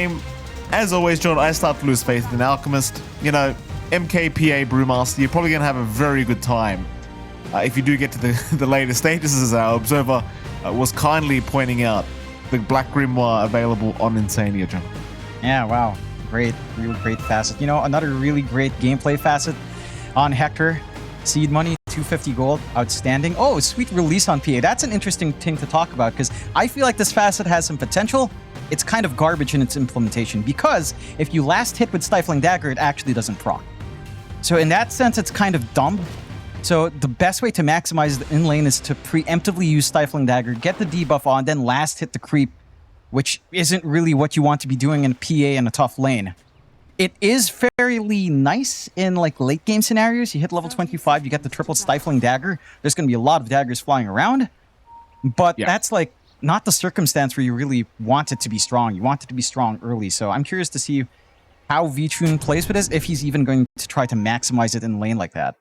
game. As always, John, I start to lose faith in Alchemist. You know, MKPA Brewmaster, you're probably going to have a very good time if you do get to the later stages, as our observer was kindly pointing out. The Black Grimoire available on Insania, John. Yeah, wow. Great, real great facet. You know, another really great gameplay facet on Hector. Seed money, 250 gold, outstanding. Oh, sweet release on PA. That's an interesting thing to talk about because I feel like this facet has some potential. It's kind of garbage in its implementation because if you last hit with Stifling Dagger, it actually doesn't proc. So in that sense, it's kind of dumb. So the best way to maximize the in lane is to preemptively use Stifling Dagger, get the debuff on, then last hit the creep, which isn't really what you want to be doing in a PA in a tough lane. It is fairly nice in like late game scenarios. You hit level 25, you get the triple Stifling Dagger. There's going to be a lot of daggers flying around, but that's like not the circumstance where you really want it to be strong. You want it to be strong early. So I'm curious to see how VTune plays with this, if he's even going to try to maximize it in lane like that.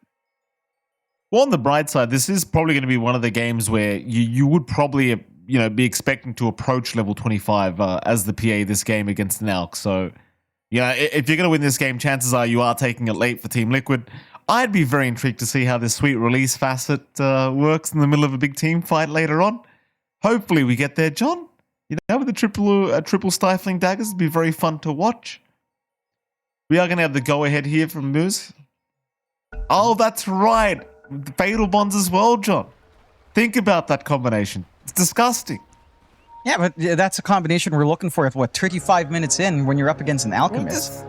Well, on the bright side, this is probably going to be one of the games where you would probably be expecting to approach level 25 as the PA this game against an Alk. So, if you're going to win this game, chances are you are taking it late for Team Liquid. I'd be very intrigued to see how this sweet release facet works in the middle of a big team fight later on. Hopefully we get there, John. With the triple Stifling Daggers, it'd be very fun to watch. We are going to have the go-ahead here from Moose. Oh, that's right. Fatal Bonds as well, John. Think about that combination. It's disgusting. Yeah, but that's a combination we're looking for at, 35 minutes in when you're up against an Alchemist.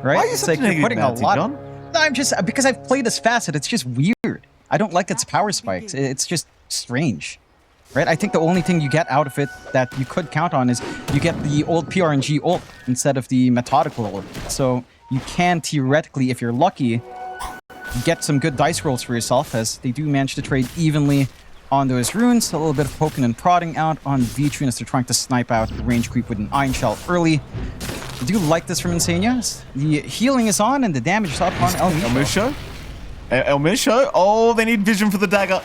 Right? Why are you such a negative Nancy, John? No, I'm just... Because I've played this facet, it's just weird. I don't like its power spikes. It's just strange. Right? I think the only thing you get out of it that you could count on is you get the old PRNG ult instead of the methodical ult. So you can theoretically, if you're lucky, get some good dice rolls for yourself, as they do manage to trade evenly on those runes. A little bit of poking and prodding out on VTune as they're trying to snipe out the range creep with an Iron Shell early. I do like this from Insania. The healing is on and the damage is up on Elmisho. Elmisho. Oh, they need vision for the dagger.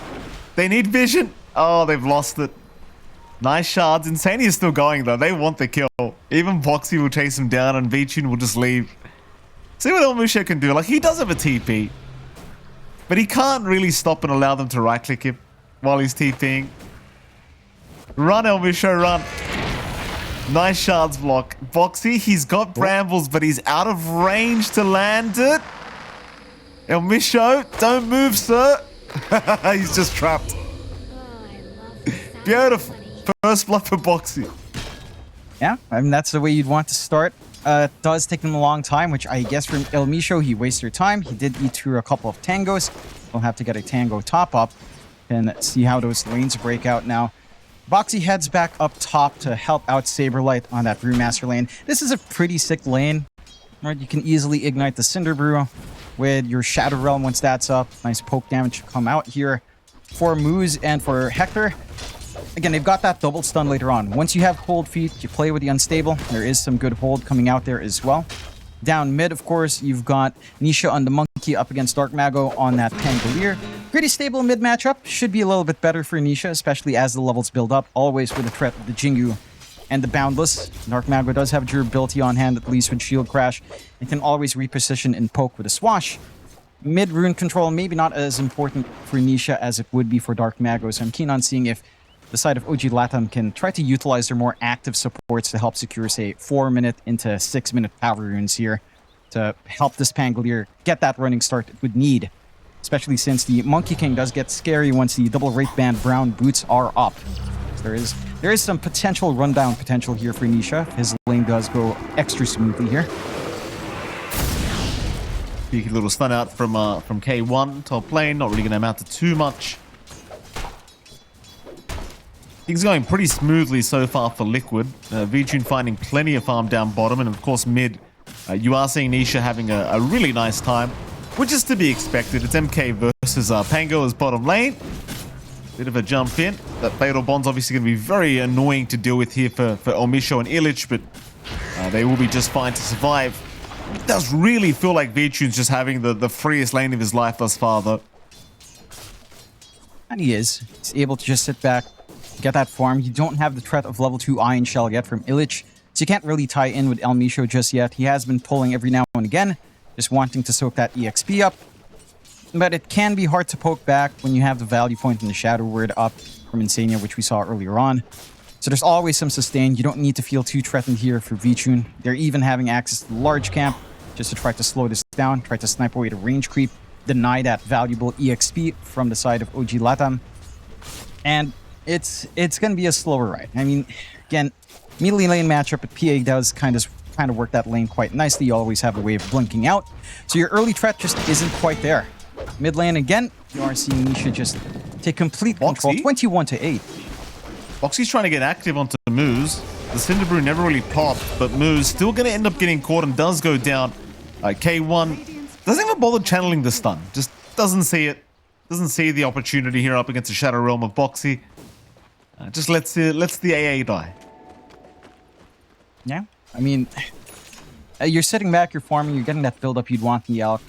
They need vision. Oh, they've lost it. Nice shards. Insania is still going though. They want the kill. Even Boxy will chase him down and VTune will just leave. See what Elmisho can do. Like, he does have a TP. But he can't really stop and allow them to right-click him while he's TPing. Run, Elmisho, run. Nice shards block. Boxy, he's got brambles, but he's out of range to land it. Elmisho, don't move, sir. He's just trapped. Beautiful. First blood for Boxy. Yeah, I mean, that's the way you'd want to start. It does take him a long time, which I guess from Elmisho, he wasted time. He did eat through a couple of tangos. We'll have to get a tango top up and see how those lanes break out now. Boxy heads back up top to help out Saberlight on that Brewmaster lane. This is a pretty sick lane. Right, you can easily ignite the Cinder Brew with your Shadow Realm once that's up. Nice poke damage to come out here for Moose and for Hector. Again, they've got that double stun later on. Once you have cold feet, you play with the unstable. There is some good hold coming out there as well. Down mid, of course, you've got Nisha on the Monkey up against Dark Mago on that Pangolier. Pretty stable mid matchup. Should be a little bit better for Nisha, especially as the levels build up. Always with the threat of the Jingu and the Boundless. Dark Mago does have durability on hand, at least with Shield Crash. It can always reposition and poke with a Swash. Mid rune control, maybe not as important for Nisha as it would be for Dark Mago, so I'm keen on seeing if the side of OG.LATAM can try to utilize their more active supports to help secure, say, 4-minute into 6-minute power runes here to help this Pangolier get that running start it would need, especially since the Monkey King does get scary once the double rate band brown boots are up. So there is some potential rundown potential here for Nisha. His lane does go extra smoothly here. Cheeky little stun out from K1 top lane, not really going to amount to too much. Things going pretty smoothly so far for Liquid. VTune finding plenty of farm down bottom, and of course mid, you are seeing Nisha having a really nice time, which is to be expected. It's MK versus Pango as bottom lane. Bit of a jump in. That Fatal Bond's obviously going to be very annoying to deal with here for Elmisho and Illich, but they will be just fine to survive. It does really feel like VTune's just having the freest lane of his life thus far, though. And he is. He's able to just sit back, get that farm. You don't have the threat of level 2 Iron Shell yet from Illich. So you can't really tie in with El Micho just yet. He has been pulling every now and again, just wanting to soak that EXP up. But it can be hard to poke back when you have the value point and the Shadow Word up from Insania, which we saw earlier on. So there's always some sustain. You don't need to feel too threatened here for VTune. They're even having access to the large camp just to try to slow this down, try to snipe away the range creep, deny that valuable EXP from the side of OG.LATAM. And it's going to be a slower ride. I mean, again, melee lane matchup at PA does kind of work that lane quite nicely. You always have a way of blinking out. So your early threat just isn't quite there. Mid lane again, you are seeing Nisha just take complete control, 21-8. Boxy's trying to get active onto Moose. The Cinder Brew never really popped, but Moose still going to end up getting caught and does go down. K1 doesn't even bother channeling the stun. Just doesn't see it. Doesn't see the opportunity here up against the Shadow Realm of Boxy. Just lets the AA die. Yeah, I mean, you're sitting back, you're farming, you're getting that build up you'd want in the Elk.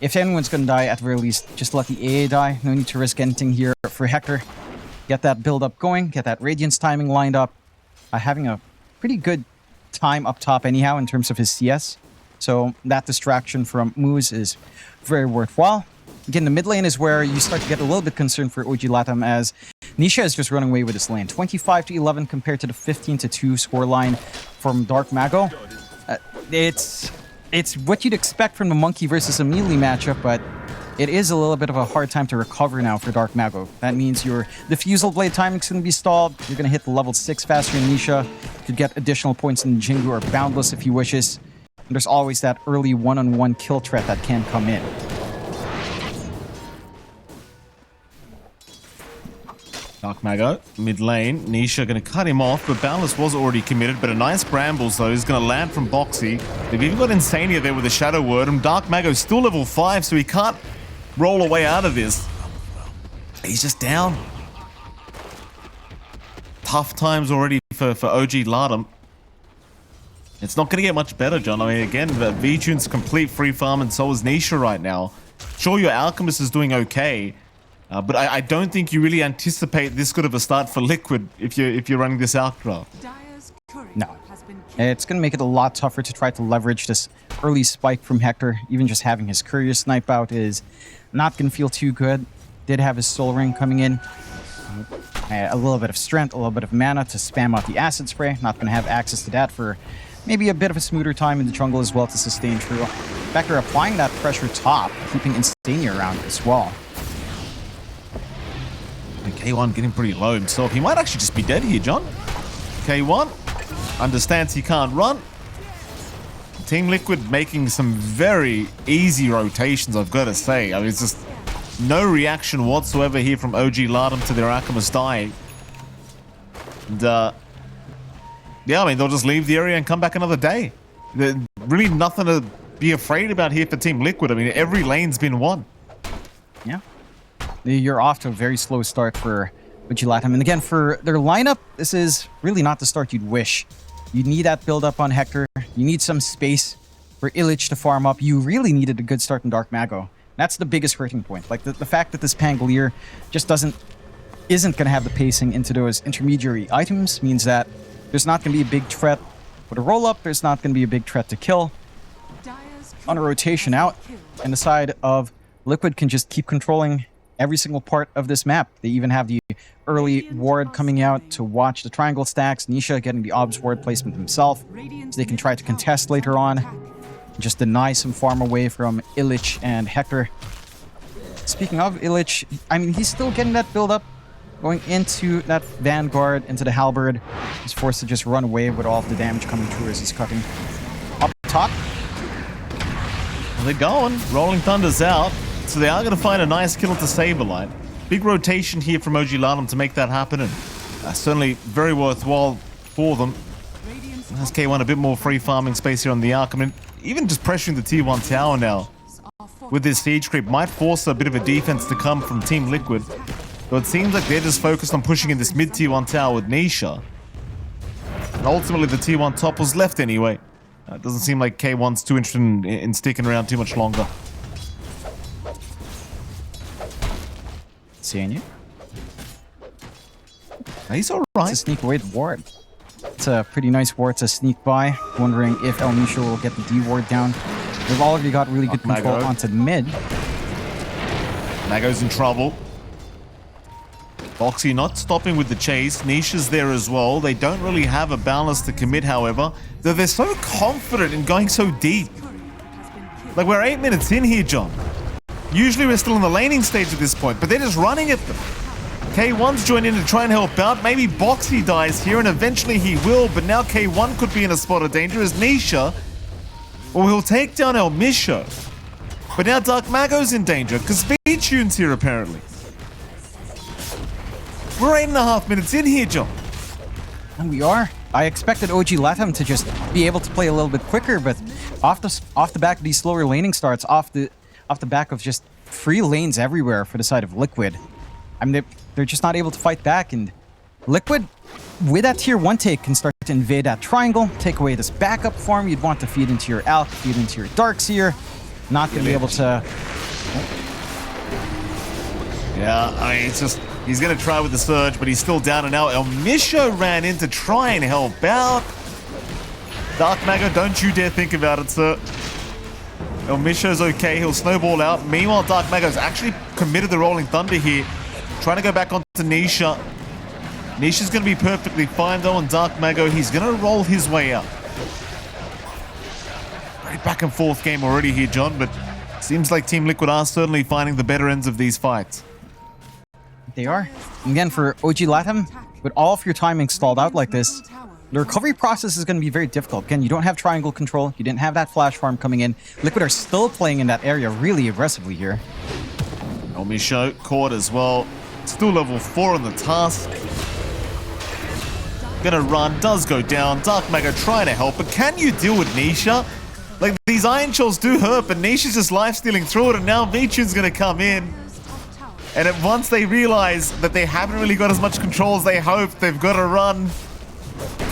If anyone's going to die, at the very least, just let the AA die. No need to risk anything here for Hector. Get that build up going, get that Radiance timing lined up. Having a pretty good time up top anyhow in terms of his CS. So that distraction from Moose is very worthwhile. Again, the mid lane is where you start to get a little bit concerned for OG.LATAM as Nisha is just running away with his lane. 25-11 compared to the 15-2 scoreline from Dark Mago. It's what you'd expect from the Monkey versus a melee matchup, but it is a little bit of a hard time to recover now for Dark Mago. That means your Diffusal Blade timing's going to be stalled. You're going to hit the level 6 faster in Nisha. You could get additional points in Jingu or Boundless if he wishes. And there's always that early one-on-one kill threat that can come in. Dark Mago, mid lane. Nisha going to cut him off, but Boundless was already committed. But a nice Brambles, though, is going to land from Boxy. They've even got Insania there with a Shadow Word. And Dark Mago's still level 5, so he can't roll away out of this. He's just down. Tough times already for OG.LATAM. It's not going to get much better, John. I mean, again, VTune's complete free farm, and so is Nisha right now. Sure, your Alchemist is doing okay. But I don't think you really anticipate this good of a start for Liquid if you're running this Alch draft. No. It's going to make it a lot tougher to try to leverage this early spike from Hector. Even just having his Courier snipe out is not going to feel too good. Did have his Soul Ring coming in. A little bit of strength, a little bit of mana to spam out the Acid Spray. Not going to have access to that for maybe a bit of a smoother time in the jungle as well to sustain through. Hector applying that pressure top, keeping Insania around as well. And K1 getting pretty low himself. He might actually just be dead here, John. K1 understands he can't run. Team Liquid making some very easy rotations, I've got to say. I mean, it's just no reaction whatsoever here from OG.LATAM to their Alchemist dying. And, yeah, I mean, they'll just leave the area and come back another day. There's really nothing to be afraid about here for Team Liquid. I mean, every lane's been won. Yeah. You're off to a very slow start for OG.LATAM. And again, for their lineup, this is really not the start you'd wish. You need that build up on Hector. You need some space for Illich to farm up. You really needed a good start in Dark Mago. That's the biggest hurting point. Like the fact that this Pangolier just isn't going to have the pacing into those intermediary items means that there's not going to be a big threat with a roll up. There's not going to be a big threat to kill. On a rotation out, and the side of Liquid can just keep controlling every single part of this map. They even have the early ward coming out to watch the triangle stacks. Nisha getting the obs ward placement himself, so they can try to contest later on. Just deny some farm away from Illich and Hector. Speaking of Illich, I mean, he's still getting that build up. Going into that Vanguard, into the Halberd. He's forced to just run away with all of the damage coming through as he's cutting. Up top. Well, they're going. Rolling Thunder's out. So they are going to find a nice kill to Saberlight. Big rotation here from OG.LATAM to make that happen, and certainly very worthwhile for them. Has K1 a bit more free farming space here on the Arc. I mean, even just pressuring the T1 tower now with this siege creep might force a bit of a defense to come from Team Liquid. Though it seems like they're just focused on pushing in this mid T1 tower with Nisha. And ultimately the T1 top was left anyway. It doesn't seem like K1's too interested in sticking around too much longer. Seeing you. He's alright. To sneak away the ward. That's a pretty nice ward to sneak by. Wondering if El Misho will get the D ward down. They've already got really good control onto the mid. Mago's in trouble. Boxy not stopping with the chase. Niche is there as well. They don't really have a balance to commit, however. Though they're so confident in going so deep. Like, we're 8 minutes in here, John. Usually we're still in the laning stage at this point, but they're just running at them. K1's joined in to try and help out. Maybe Boxy dies here, and eventually he will, but now K1 could be in a spot of danger as Nisha. Well, he'll take down El Misho. But now Dark Mago's in danger, because V-Tune's here, apparently. We're 8.5 minutes in here, John. And we are. I expected OG.LATAM to just be able to play a little bit quicker, but off the back of these slower laning starts, off the back of just free lanes everywhere for the side of Liquid, I mean, they're just not able to fight back. And Liquid, with that tier 1 take, can start to invade that triangle, take away this backup farm. You'd want to feed into your Alk, feed into your Darkseer. Not going to be able to... Yeah, I mean, it's just... He's going to try with the surge, but he's still down and out. El Misho ran in to try and help out. Dark Mago, don't you dare think about it, sir. El Misho's okay. He'll snowball out. Meanwhile, Dark Mago's actually committed the Rolling Thunder here. Trying to go back onto Nisha. Nisha's going to be perfectly fine, though, and Dark Mago, he's going to roll his way out. Great back and forth game already here, John, but seems like Team Liquid are certainly finding the better ends of these fights. They are. And again, for OG.LATAM, with all of your timing stalled out like this, the recovery process is going to be very difficult. Again, you don't have triangle control. You didn't have that flash farm coming in. Liquid are still playing in that area really aggressively here. El Misho caught as well. Still level 4 on the task. Gonna run, does go down. Dark Mago trying to help, but can you deal with Nisha? Like, these Iron Shells do hurt, but Nisha's just life-stealing through it, and now V-Tune's gonna come in. And once they realize that they haven't really got as much control as they hoped, they've got to run.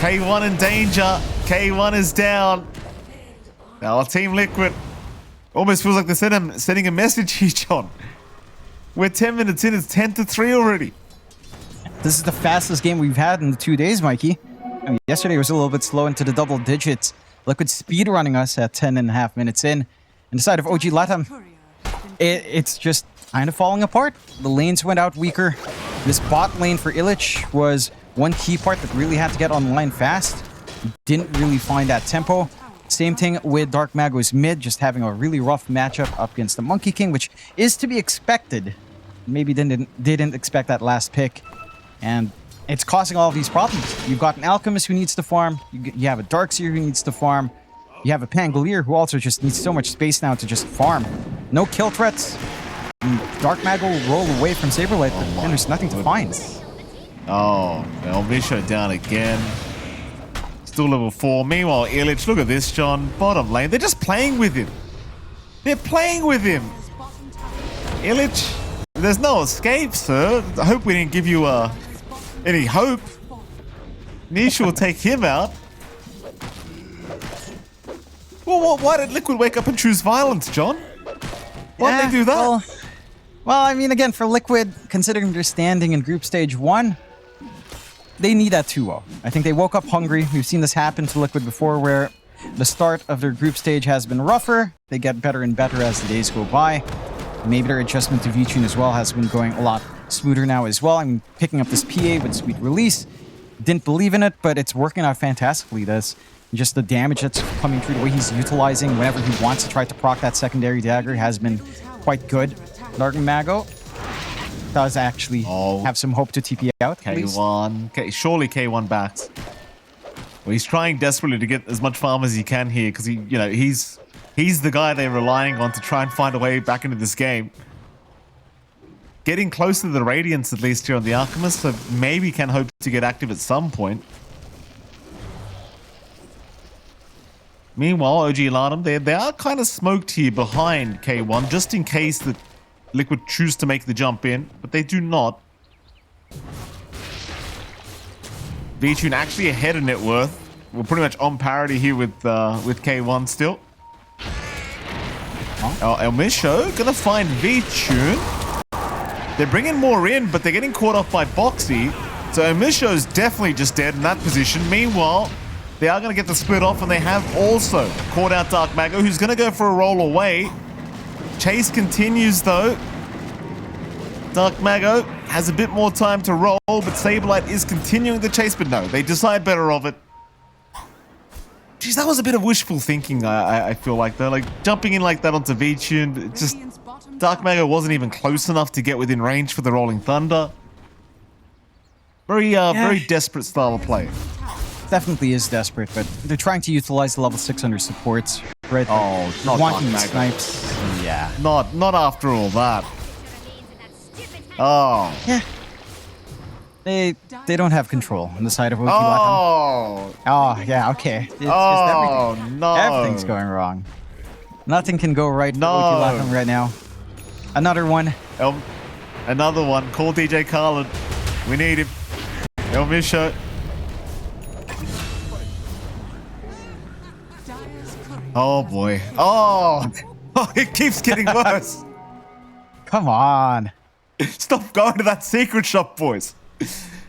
K1 in danger. K1 is down. Now Team Liquid almost feels like they're sending a message here, John. We're 10 minutes in. It's 10-3 already. This is the fastest game we've had in the 2 days, Mikey. I mean, yesterday was a little bit slow into the double digits. Liquid speed running us at 10.5 minutes in. And the side of OG.LATAM, it's just kind of falling apart. The lanes went out weaker. This bot lane for Illich was one key part that really had to get online fast. Didn't really find that tempo. Same thing with Dark Mago's mid, just having a really rough matchup up against the Monkey King, which is to be expected. Maybe didn't expect that last pick. And it's causing all of these problems. You've got an Alchemist who needs to farm. You have a Darkseer who needs to farm. You have a Pangolier who also just needs so much space now to just farm. No kill threats. Dark Mago will roll away from Saberlight, but then there's nothing to find. Oh, El Misho down again. Still level 4. Meanwhile, Illich, look at this, John. Bottom lane. They're just playing with him. They're playing with him. Illich, there's no escape, sir. I hope we didn't give you any hope. Nisha will take him out. Well, why did Liquid wake up and choose violence, John? Why did they do that? Well, I mean, again, for Liquid, considering their standing in Group Stage 1, they need that 2-0. I think they woke up hungry. We've seen this happen to Liquid before, where the start of their group stage has been rougher. They get better and better as the days go by. Maybe their adjustment to V-Tune as well has been going a lot smoother now as well. I'm picking up this PA with Sweet Release. Didn't believe in it, but it's working out fantastically. That's just the damage that's coming through, the way he's utilizing whenever he wants to try to proc that secondary dagger has been quite good. Dark Mago does actually have some hope to TP out. K1. Surely K1 backs. Well, he's trying desperately to get as much farm as he can here because he's the guy they're relying on to try and find a way back into this game. Getting close to the Radiance at least here on the Alchemist, so maybe can hope to get active at some point. Meanwhile, OG.LATAM, they are kind of smoked here behind K1, just in case that Liquid choose to make the jump in, but they do not. V-Tune actually ahead of net worth. We're pretty much on parity here with K1 still. El Misho gonna find V-Tune. They're bringing more in, but they're getting caught off by Boxy. So Misho's definitely just dead in that position. Meanwhile, they are going to get the split off, and they have also caught out Dark Mago, who's going to go for a roll away. Chase continues, though. Dark Mago has a bit more time to roll, but Saberlight is continuing the chase, but no, they decide better of it. Jeez, that was a bit of wishful thinking, I feel like, though. Like, jumping in like that onto V-Tune, just... Dark Mago wasn't even close enough to get within range for the Rolling Thunder. Very desperate style of play. Definitely is desperate, but they're trying to utilize the level 600 supports, right? Oh, not wanting Dark Mago. snipes. Yeah. Not after all that. Oh. Yeah. They don't have control on the side of OG.LATAM. Oh. Oh, yeah, okay. It's just Oh, everything. no. Everything's going wrong. Nothing can go right for OG.LATAM right now. Another one. Another one. Call DJ Khaled. We need him. El Misho. Oh, boy. Oh. It keeps getting worse. Come on. Stop going to that secret shop, boys.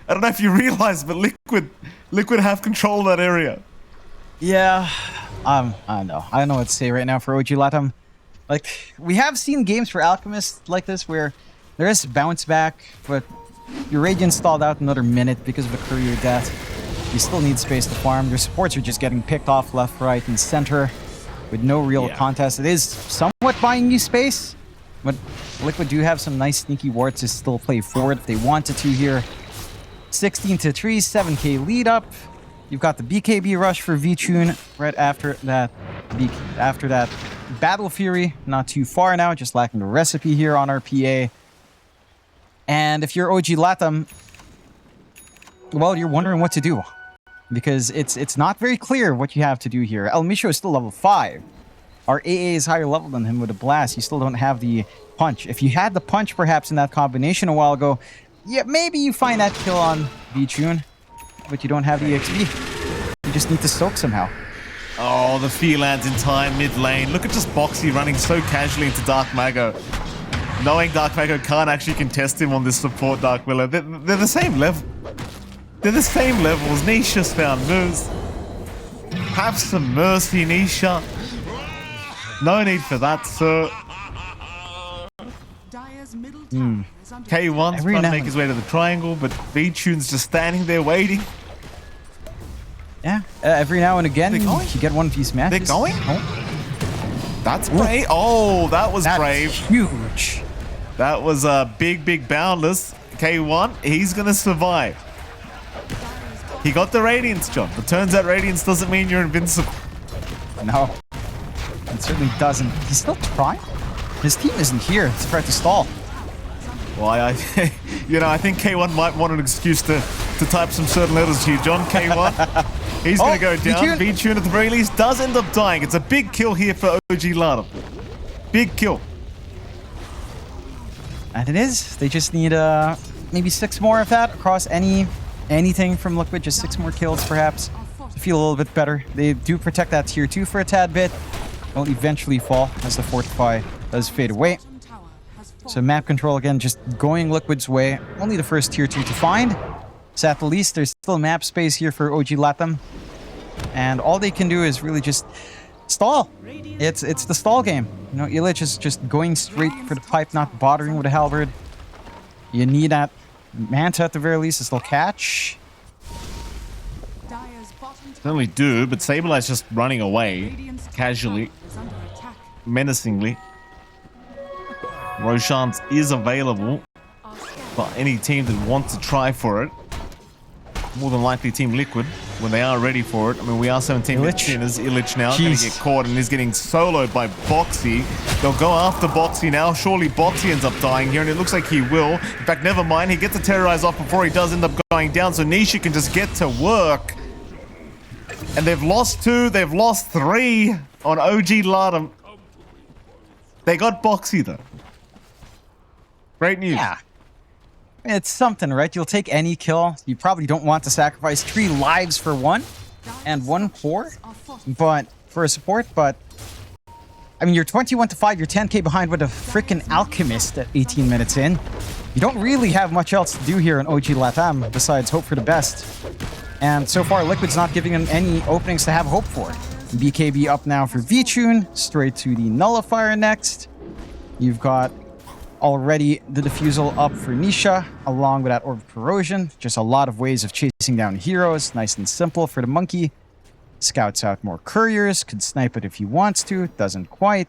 I don't know if you realize, but Liquid have control of that area. Yeah. I don't know. I don't know what to say right now for OG.LATAM. Like, we have seen games for Alchemist like this where there is bounce back, but your Radiant stalled out another minute because of a courier death. You still need space to farm. Your supports are just getting picked off left, right, and center with no real contest. It is somewhat buying you space, but Liquid do have some nice sneaky wards to still play forward if they wanted to here. 16-3, 7k lead up. You've got the BKB rush for V-Tune right after that. Battle Fury, not too far now, just lacking the recipe here on our PA. And if you're OG.LATAM, well, you're wondering what to do. Because it's not very clear what you have to do here. El Misho is still level 5. Our AA is higher level than him with a blast. You still don't have the punch. If you had the punch perhaps in that combination a while ago, yeah, maybe you find that kill on V-Tune. But you don't have the XP. You just need to soak somehow. Oh, the fear lands in time, mid lane. Look at just Boxy running so casually into Dark Mago. Knowing Dark Mago can't actually contest him on this support Dark Willow. They're the same level. They're the same levels. Nisha's found moves. Have some mercy, Nisha. No need for that, sir. K1's trying to make his way to the triangle, but V-Tune's just standing there waiting. Yeah, every now and again you get one of these matches. They're going? Oh. That's brave. Oh, that was brave. Huge. That was a big boundless. K1, he's going to survive. He got the Radiance, John. But turns out Radiance doesn't mean you're invincible. No, it certainly doesn't. He's still trying. His team isn't here. It's about to stall. Well, I think K1 might want an excuse to type some certain letters here. John, K1, he's going to go down. V-Tune at the very least does end up dying. It's a big kill here for OG.LATAM. Big kill. And it is. They just need maybe 6 more of that across anything from Liquid. Just 6 more kills, perhaps, to feel a little bit better. They do protect that tier 2 for a tad bit. Will eventually fall as the Fortify does fade away. So map control again, just going Liquid's way. Only the first tier 2 to find. So at the least, there's still map space here for OG.LATAM. And all they can do is really just stall. It's the stall game. You know, Illich is just going straight for the pipe, not bothering with a halberd. You need that Manta at the very least to still catch. Certainly do, but Saberlight's just running away casually, menacingly. Roshan's is available for any team that wants to try for it. More than likely Team Liquid, when they are ready for it. I mean, we are 17 minutes in as Illich now going to get caught and is getting soloed by Boxy. They'll go after Boxy now. Surely Boxy ends up dying here, and it looks like he will. In fact, never mind. He gets a terrorize off before he does end up going down, so Nisha can just get to work. And they've lost 2, they've lost 3 on OG.LATAM. They got Boxy though. Great news. Yeah. It's something, right? You'll take any kill. You probably don't want to sacrifice 3 lives for 1 and 1 core, but for a support, but I mean, you're 21-5, you're 10k behind with a freaking Alchemist at 18 minutes in. You don't really have much else to do here in OG.LATAM besides hope for the best. And so far, Liquid's not giving them any openings to have hope for. BKB up now for V-Tune, straight to the Nullifier next. You've got already the Diffusal up for Nisha, along with that Orb of Corrosion. Just a lot of ways of chasing down heroes. Nice and simple for the Monkey. Scouts out more couriers, could snipe it if he wants to, doesn't quite.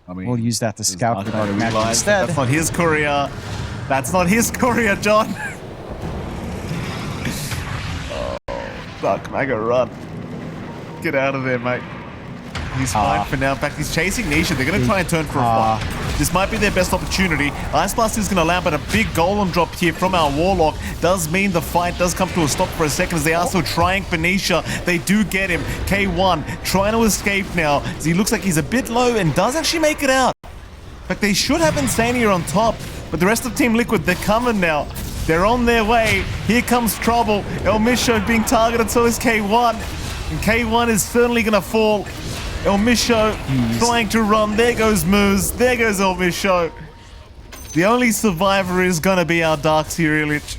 I mean, we'll use that to scout the dark magic realize instead. That's not his courier. That's not his courier, John. Oh, fuck, Mago, run. Get out of there, mate. He's fine for now. In fact, he's chasing Nisha. They're going to try and turn for a fight. This might be their best opportunity. Ice Blast is going to land, but a big golem drop here from our Warlock does mean the fight does come to a stop for a second as they are still trying for Nisha. They do get him. K1 trying to escape now as he looks like he's a bit low and does actually make it out. In fact, they should have Insania on top, but the rest of Team Liquid, they're coming now. They're on their way. Here comes trouble. El Misho being targeted, so is K1. And K1 is certainly going to fall. El Misho trying to run. There goes Moose. There goes El Misho. The only survivor is going to be our Darkseer Illich.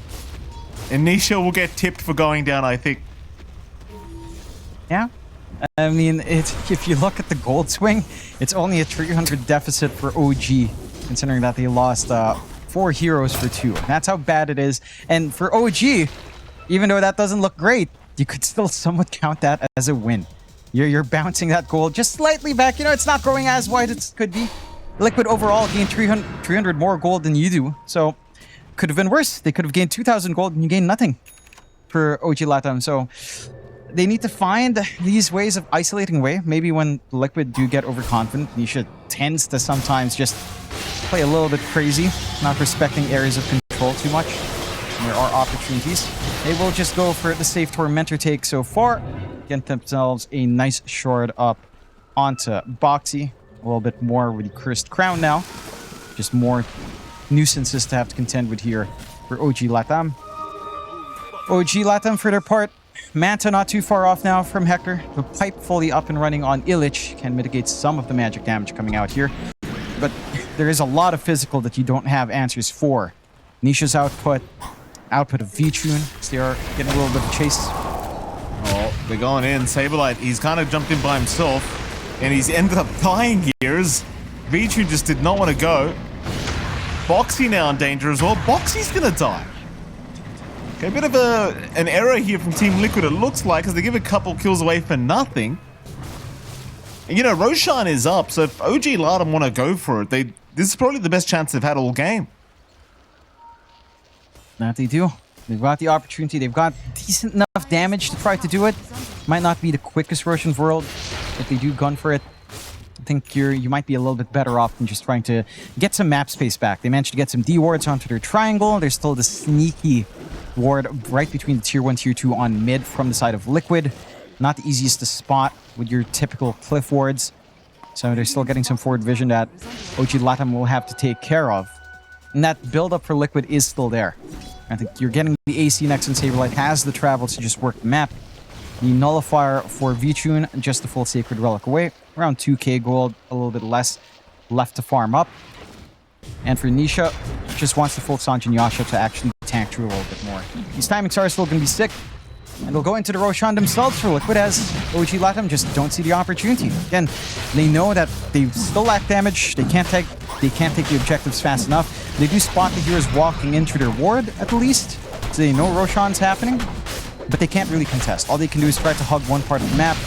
And Nisha will get tipped for going down, I think. Yeah. I mean, if you look at the gold swing, it's only a 300 deficit for OG, considering that they lost 4 heroes for 2. That's how bad it is. And for OG, even though that doesn't look great, you could still somewhat count that as a win. You're bouncing that gold just slightly back. You know, it's not growing as wide as it could be. Liquid overall gained 300 more gold than you do. So, could have been worse. They could have gained 2,000 gold and you gained nothing for OG.LATAM. So, they need to find these ways of isolating away. Maybe when Liquid do get overconfident, Nisha tends to sometimes just play a little bit crazy, not respecting areas of control too much. And there are opportunities. They will just go for the safe Tormentor take so far. Get themselves a nice shard up onto Boxy. A little bit more with the Cursed Crown now. Just more nuisances to have to contend with here for OG.LATAM. OG.LATAM, for their part, Manta not too far off now from Hector. The pipe fully up and running on Illich can mitigate some of the magic damage coming out here. But there is a lot of physical that you don't have answers for. Nisha's output of V-Tune, so they are getting a little bit of chase. Oh, they're going in. Saberlight, he's kind of jumped in by himself, and he's ended up dying here as V-Tune just did not want to go. Boxy now in danger as well. Boxy's going to die. Okay, a bit of an error here from Team Liquid, it looks like, as they give a couple kills away for nothing. And, you know, Roshan is up, so if OG.LATAM want to go for it, this is probably the best chance they've had all game. That they do. They've got the opportunity. They've got decent enough damage to try to do it. Might not be the quickest Roshan of the world. If they do gun for it, I think you might be a little bit better off than just trying to get some map space back. They managed to get some D wards onto their triangle. There's still the sneaky ward right between the tier 1, tier 2 on mid from the side of Liquid. Not the easiest to spot with your typical cliff wards. So they're still getting some forward vision that OG.LATAM will have to take care of. And that build-up for Liquid is still there. I think you're getting the AC next, and Saberlight has the travel to just work the map. The Nullifier for V-Tune, just the full Sacred Relic away. Around 2k gold, a little bit less left to farm up. And for Nisha, just wants the full Sanjin Yasha to actually tank through a little bit more. These timings are still going to be sick. And they'll go into the Roshan themselves for Liquid as OG.LATAM just don't see the opportunity. Again, they know that they still lack damage. They can't take the objectives fast enough. They do spot the heroes walking into their ward at least, so they know Roshan's happening, but they can't really contest. All they can do is try to hug one part of the map,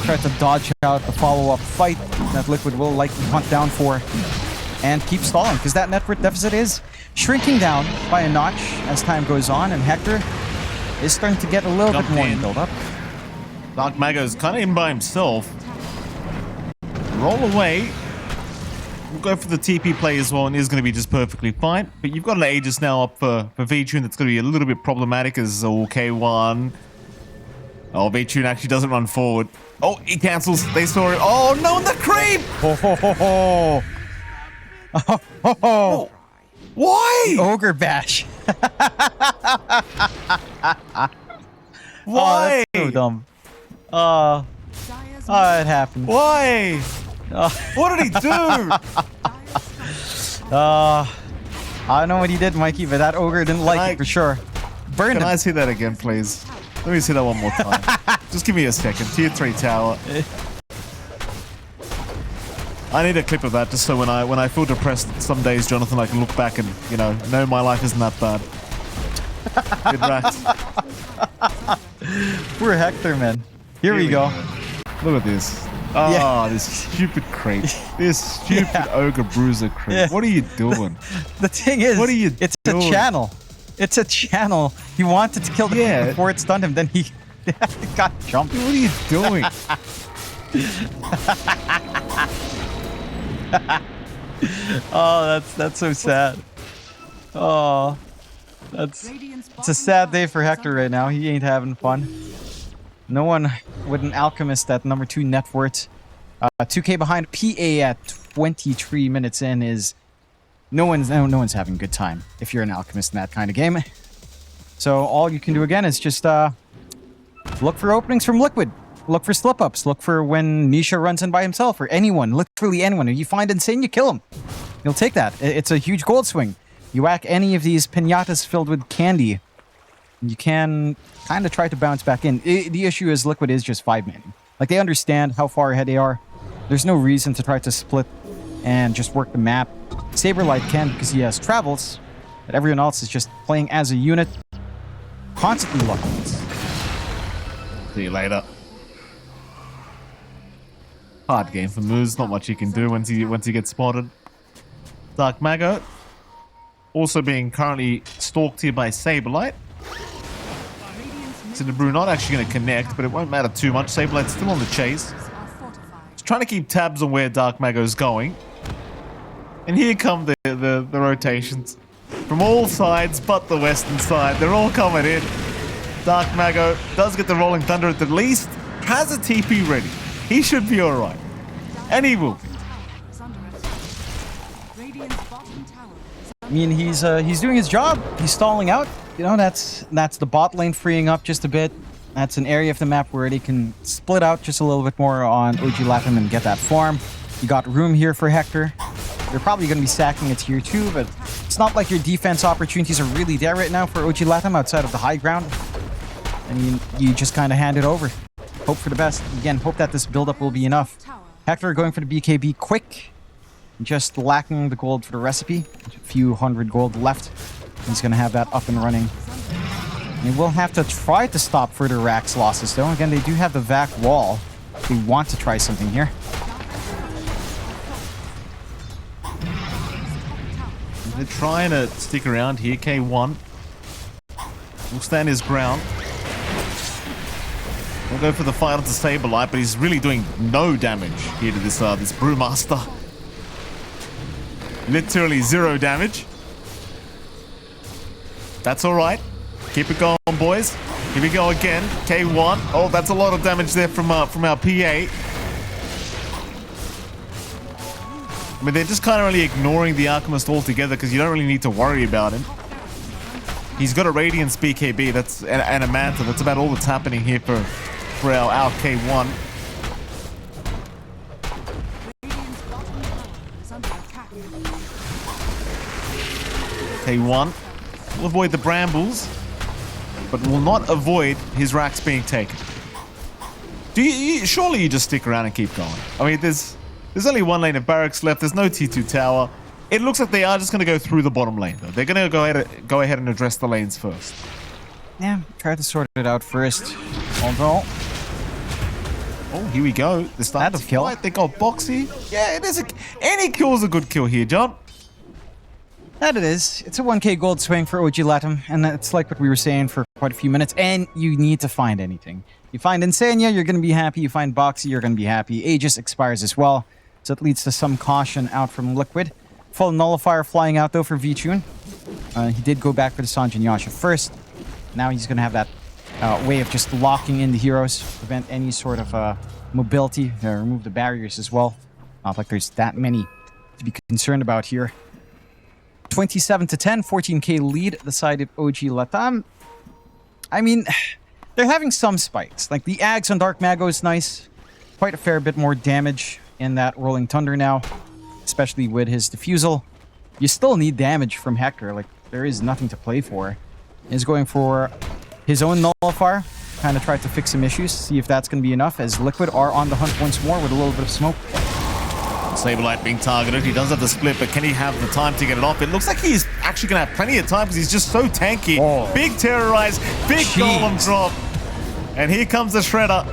try to dodge out a follow-up fight that Liquid will likely hunt down for, and keep stalling, because that net worth deficit is shrinking down by a notch as time goes on, and Hector is starting to get a little bit more build up. Dark Mago's kind of in by himself. Roll away. We'll go for the TP play as well, and is going to be just perfectly fine. But you've got an Aegis now up for V-Tune that's going to be a little bit problematic as K1. Oh, V-Tune actually doesn't run forward. Oh, he cancels. They saw it. Oh, no, the creep! Ho, ho, ho, ho. Oh, ho, ho. Why? Ogre bash. Why? Oh, that's so dumb. Oh, it happened. Why? What did he do? I don't know what he did, Mikey, but that ogre didn't like it for sure. Burned Can him. I see that again, please? Let me see that one more time. Just give me a second. Tier 3 tower. I need a clip of that just so when I feel depressed some days, Jonathan, I can look back and, you know my life isn't that bad. Good rats. Poor Hector, man. Here we go. Look at this. Oh, Yeah. this stupid creep. This stupid ogre bruiser creep. Yeah. What are you doing? The thing is, What are you it's doing? a channel. It's a channel. He wanted to kill the Yeah. before it stunned him. Then he got jumped. What are you doing? Oh, that's so sad. Oh, it's a sad day for Hector right now. He ain't having fun. No one with an alchemist at number 2 net worth. 2K behind PA at 23 minutes in is no one's having a good time if you're an alchemist in that kind of game. So all you can do again is just look for openings from Liquid. Look for slip-ups. Look for when Nisha runs in by himself or anyone, literally anyone. If you find Insane, you kill him. You'll take that. It's a huge gold swing. You whack any of these pinatas filled with candy, you can kind of try to bounce back in. The issue is Liquid is just 5-man. Like, they understand how far ahead they are. There's no reason to try to split and just work the map. Saberlight can because he has travels, but everyone else is just playing as a unit, constantly looking. See you later. Hard game for Moose. Not much he can do once he gets spotted. Dark Mago also being currently stalked here by Saberlight. Cinderbrew not actually going to connect, but it won't matter too much. Saberlight's still on the chase. He's trying to keep tabs on where Dark Mago's going. And here come the rotations. From all sides but the western side. They're all coming in. Dark Mago does get the Rolling Thunder at the least. Has a TP ready. He should be alright. And he will. I mean, he's doing his job. He's stalling out. You know, that's the bot lane freeing up just a bit. That's an area of the map where they can split out just a little bit more on OG.LATAM and get that farm. You got room here for Hector. You're probably going to be sacking it tier 2, but it's not like your defense opportunities are really there right now for OG.LATAM outside of the high ground. I mean, you just kind of hand it over. Hope for the best. Again, hope that this build-up will be enough. Hector going for the BKB quick. Just lacking the gold for the recipe. A few hundred gold left. He's going to have that up and running. They will have to try to stop further Rax losses, though. Again, they do have the VAC wall. They want to try something here. They're trying to stick around here. K1 will stand his ground. We'll go for the fight onto Saberlight, but he's really doing no damage here to this Brewmaster. Literally 0 damage. That's all right. Keep it going, boys. Here we go again. K1. Oh, that's a lot of damage there from our PA. I mean, they're just kind of really ignoring the Alchemist altogether because you don't really need to worry about him. He's got a Radiance BKB and a Manta. That's about all that's happening here for our K1. K1 will avoid the brambles, but will not avoid his racks being taken. Surely you just stick around and keep going. I mean, there's only one lane of barracks left. There's no T2 tower. It looks like they are just going to go through the bottom lane, though. They're going to go ahead and address the lanes first. Yeah, try to sort it out first. Although, oh, here we go. The start That's of a kill. fight. They got Boxy. Yeah, it is. Any kill's a good kill here, John. that it is. It's a 1k gold swing for OG.LATAM, and it's like what we were saying for quite a few minutes, and you need to find anything. You find Insania, you're going to be happy. You find Boxy, you're going to be happy. Aegis expires as well, so it leads to some caution out from Liquid. Full Nullifier flying out, though, for Vichun. He did go back for the Sanjin Yasha first. Now he's going to have that way of just locking in the heroes, prevent any sort of mobility, remove the barriers as well. Not like there's that many to be concerned about here. 27 to 10, 14k lead the side of OG.LATAM. I mean, they're having some spikes. Like the Ags on Dark Mago is nice. Quite a fair bit more damage in that Rolling Thunder now, especially with his Diffusal. you still need damage from Hector. Like, there is nothing to play for. He's going for his own nullifier. Kind of tried to fix some issues, see if that's going to be enough, as Liquid are on the hunt once more with a little bit of smoke. Saberlight being targeted. He does have the split, but can he have the time to get it off? It looks like he's actually going to have plenty of time because he's just so tanky. Oh. Big terrorize, big golem drop. And here comes the Shredder.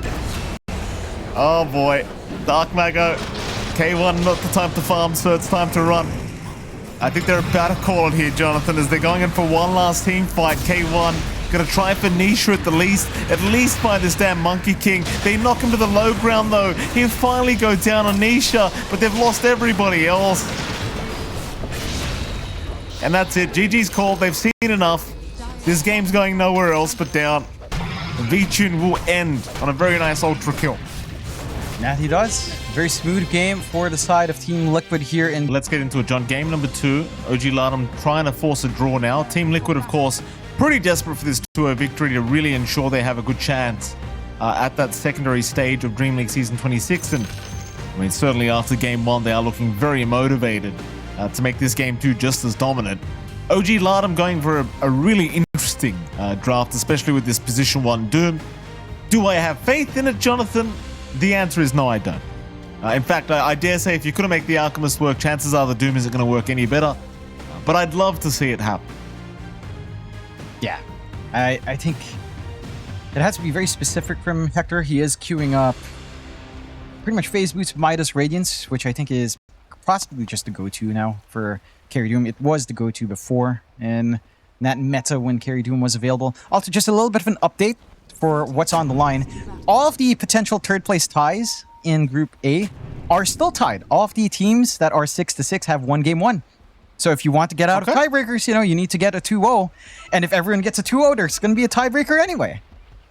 Oh boy. Dark Mago. K1, not the time to farm, so it's time to run. I think they're about to call it here, Jonathan, as they're going in for one last team fight. K1 gonna try for Nisha at least by this damn Monkey King. They knock him to the low ground though. He'll finally go down on Nisha, but they've lost everybody else. And that's it. GG's called. They've seen enough. This game's going nowhere else but down. V-Tune will end on a very nice ultra kill. Yeah, he does. Very smooth game for the side of Team Liquid here in... Let's get into it, John. Game number 2. OG.LATAM trying to force a draw now. Team Liquid, of course, pretty desperate for this 2-0 victory to really ensure they have a good chance at that secondary stage of DreamLeague Season 26. And, I mean, certainly after Game 1, they are looking very motivated to make this Game 2 just as dominant. OG.LATAM going for a really interesting draft, especially with this Position 1 Doom. Do I have faith in it, Jonathan? The answer is no, I don't. In fact, I dare say if you couldn't make the Alchemist work, chances are the Doom isn't going to work any better. But I'd love to see it happen. Yeah, I think it has to be very specific from Hector. He is queuing up pretty much phase boots Midas Radiance, which I think is possibly just the go-to now for Carry Doom. It was the go-to before in that meta when Carry Doom was available. Also, just a little bit of an update for what's on the line. All of the potential third place ties in Group A are still tied. All of the teams that are 6-6 have won game 1. So if you want to get out of tiebreakers, you know, you need to get a 2-0. And if everyone gets a 2-0, there's going to be a tiebreaker anyway.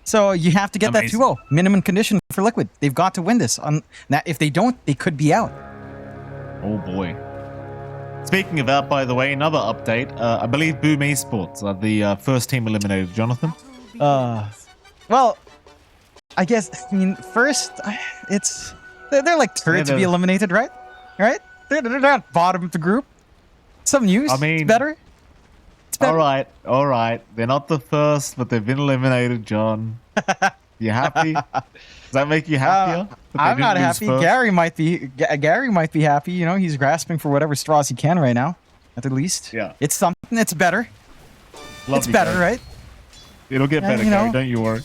So you have to get that 2-0. Minimum condition for Liquid. They've got to win this. Now, if they don't, they could be out. Oh boy. Speaking of that, by the way, another update. I believe Boom Esports are the first team eliminated, Jonathan. Well, I guess, I mean, first, they're like third to be eliminated, right? Right? They're at bottom of the group. Some news. I mean, it's better. It's better. All right. They're not the first, but they've been eliminated, John. You happy? Does that make you happier? I'm not happy. First? Gary might be happy. You know, he's grasping for whatever straws he can right now, at the least. Yeah. It's something. It's better. It's better, Gary. Right? It'll get better, Gary. Don't you worry.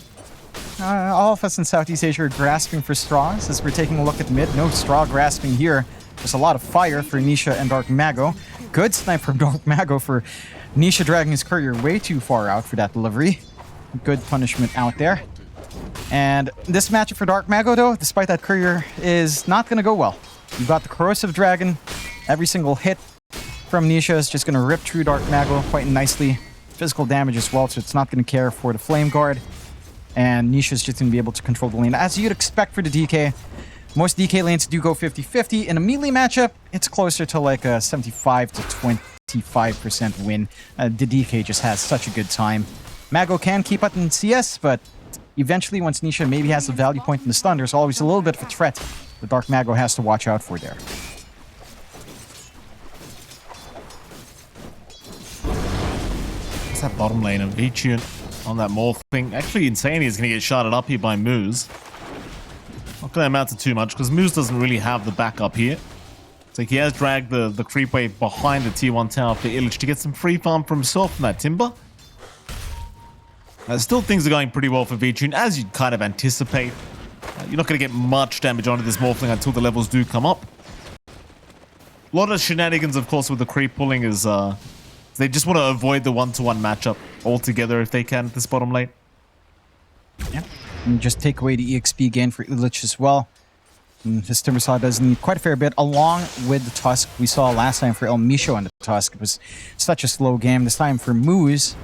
All of us in Southeast Asia are grasping for straws as we're taking a look at mid. No straw grasping here. There's a lot of fire for Nisha and Dark Mago. Good snipe from Dark Mago for Nisha dragging his courier way too far out for that delivery. Good punishment out there. And this matchup for Dark Mago, though, despite that courier, is not going to go well. You've got the Corrosive Dragon. Every single hit from Nisha is just going to rip through Dark Mago quite nicely. Physical damage as well, so it's not going to care for the Flame Guard. And Nisha's just going to be able to control the lane. As you'd expect for the DK, most DK lanes do go 50-50. In a melee matchup, it's closer to like a 75 to 25% win. The DK just has such a good time. Mago can keep up in CS, but eventually once Nisha maybe has the value point in the stun, there's always a little bit of a threat the Dark Mago has to watch out for there. What's that bottom lane of V-Tune on that morph thing? Actually, Insane is going to get sharded up here by Moose. Not going to amount to too much because Moose doesn't really have the backup here. It's like he has dragged the creep wave behind the tier 1 tower for Illich to get some free farm for himself from that Timber. Still, things are going pretty well for V-Tune, as you'd kind of anticipate. You're not going to get much damage onto this morphling until the levels do come up. A lot of shenanigans, of course, with the creep pulling is they just want to avoid the 1-to-1 matchup altogether if they can at this bottom lane. Yeah. And just take away the EXP gain for Illich as well. And his Timbersaw does need quite a fair bit, along with the Tusk we saw last time for El Misho and the Tusk. It was such a slow game. This time for Moose,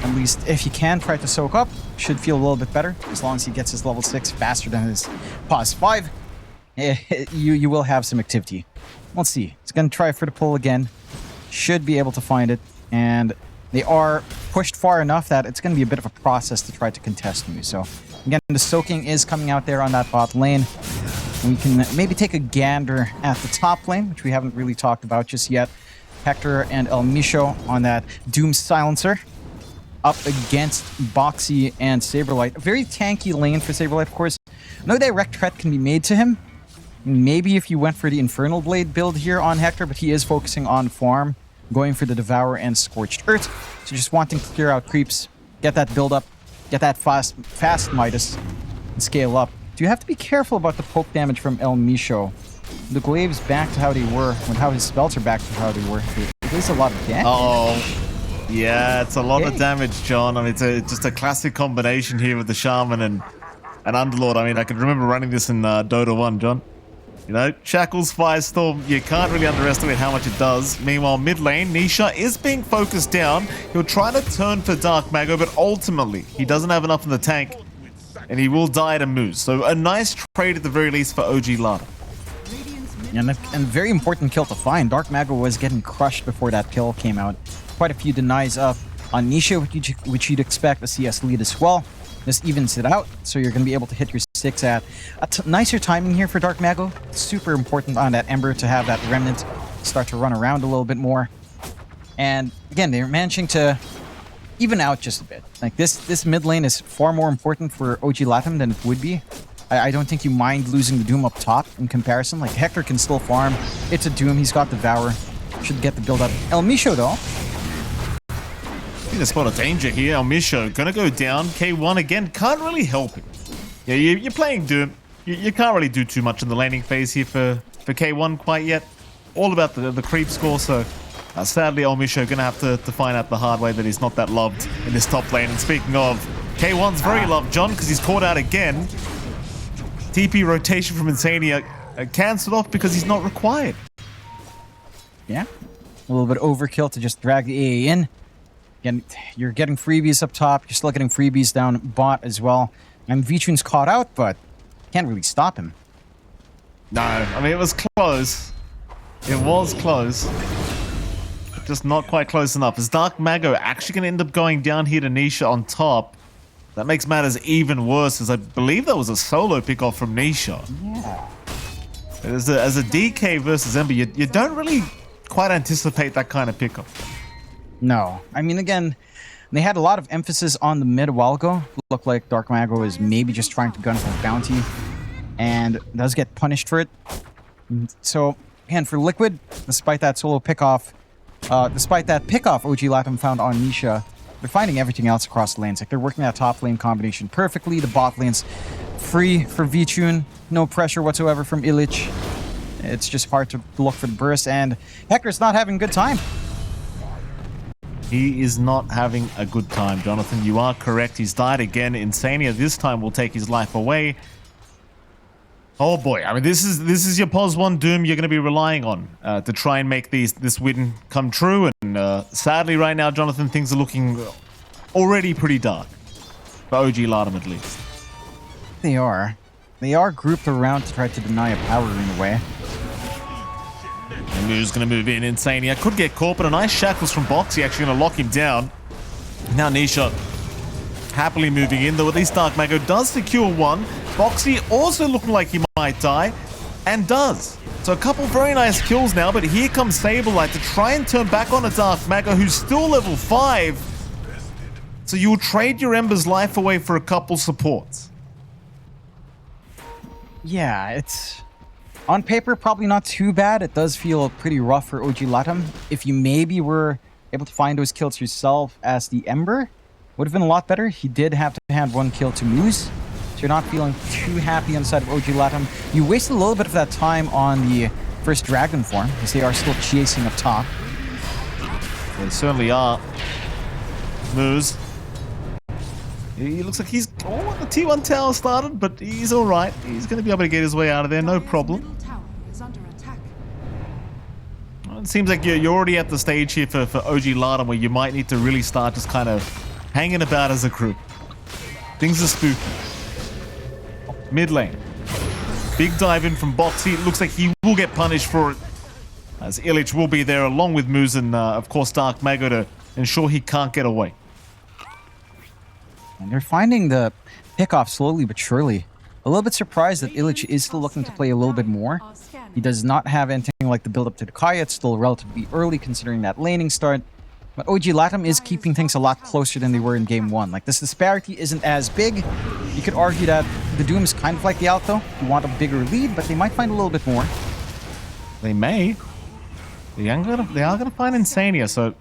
at least if he can try to soak up, should feel a little bit better. As long as he gets his level 6 faster than his pause 5, you will have some activity. Let's see. He's going to try for the pull again. Should be able to find it. And they are pushed far enough that it's going to be a bit of a process to try to contest Moose. So again, the soaking is coming out there on that bot lane. We can maybe take a gander at the top lane, which we haven't really talked about just yet. Hector and El Micho on that Doom Silencer up against Boxy and Saberlight. A very tanky lane for Saberlight, of course. No direct threat can be made to him. Maybe if you went for the Infernal Blade build here on Hector, but he is focusing on farm, going for the Devour and Scorched Earth. So just wanting to clear out creeps, get that build up, get that fast Midas, and scale up. Do you have to be careful about the poke damage from El Micho? The glaives back to how they were, when how his spells are back to how they were. It is a lot of damage. Oh, yeah, it's a lot of damage, John. I mean, it's just a classic combination here with the Shaman and Underlord. I mean, I can remember running this in Dota 1, John. You know, Shackles, Firestorm, you can't really underestimate how much it does. Meanwhile, mid lane, Nisha is being focused down. He'll try to turn for Dark Mago, but ultimately, he doesn't have enough in the tank, and he will die to Moose. So a nice trade at the very least for OG.LATAM. And a very important kill to find. Dark Mago was getting crushed before that kill came out. Quite a few denies up on Nisha, which you'd expect a CS lead as well. This evens it out, so you're going to be able to hit your 6 at a nicer timing here for Dark Mago. Super important on that Ember to have that Remnant start to run around a little bit more. And again, they're managing to even out just a bit. Like this mid lane is far more important for OG.LATAM than it would be. I don't think you mind losing the Doom up top in comparison. Like, Hector can still farm. It's a Doom. He's got Devour. Should get the build up. El Micho, though. In a spot of danger here. El Micho gonna go down. K1 again. Can't really help him. Yeah, you're playing Doom. You can't really do too much in the laning phase here for K1 quite yet. All about the creep score, so sadly El Micho gonna have to find out the hard way that he's not that loved in this top lane. And speaking of, K1's very loved, John, because he's caught out again. TP rotation from Insania cancelled off because he's not required. Yeah, a little bit overkill to just drag the AA in. Again, you're getting freebies up top. You're still getting freebies down bot as well. And Vichun's caught out, but can't really stop him. No, I mean, it was close. It was close. Just not quite close enough. Is Dark Mago actually going to end up going down here to Nisha on top? That makes matters even worse, as I believe that was a solo pick-off from Nisha. Yeah. As a DK versus Ember, you don't really quite anticipate that kind of pick-up. No. I mean, again, they had a lot of emphasis on the mid a while ago. Looked like Dark Mago is maybe just trying to gun for bounty, and does get punished for it. So, again, for Liquid, despite that solo pick-off, OG.LATAM found on Nisha, they're finding everything else across the lanes. Like, they're working that top lane combination perfectly. The bot lane's free for Vichun. No pressure whatsoever from Illich. It's just hard to look for the burst, and Hector's not having a good time. He is not having a good time, Jonathan. You are correct. He's died again. Insania this time will take his life away. Oh boy, I mean, this is your POS 1 Doom you're going to be relying on to try and make this win come true. And sadly right now, Jonathan, things are looking already pretty dark. For OG.LATAM at least. They are. They are grouped around to try to deny a power rune away. And Moo's going to move in. Insania could get caught, but a nice shackles from Boxy actually going to lock him down. Now Nisha happily moving in, though at least Dark Mago does secure one. Boxy also looking like he might die, and does. So a couple very nice kills now, but here comes Saberlight to try and turn back on a Dark Mago who's still level 5. So you'll trade your Ember's life away for a couple supports. Yeah, it's... on paper, probably not too bad. It does feel pretty rough for OG.LATAM. If you maybe were able to find those kills yourself as the Ember, would have been a lot better. He did have to hand one kill to Moose, so you're not feeling too happy on the side of OG.LATAM. You wasted a little bit of that time on the first Dragon form, as they are still chasing up top. They certainly are. Moose. He looks like he's... oh, the T1 tower started, but he's alright. He's going to be able to get his way out of there, no problem. Well, it seems like you're already at the stage here for OG.LATAM where you might need to really start just kind of hanging about as a group. Things are spooky. Mid lane. Big dive in from Boxy. Looks like he will get punished for it, as Illich will be there along with Moose and, of course, Dark Mago to ensure he can't get away. And they're finding the pick-off slowly but surely. A little bit surprised that Illich is still looking to play a little bit more. He does not have anything like the build up to the Kaya. It's still relatively early considering that laning start. But OG.LATAM is keeping things a lot closer than they were in game 1. Like, this disparity isn't as big. You could argue that the Doom is kind of like the Alto. You want a bigger lead, but they might find a little bit more. They may. They are gonna find Insania, so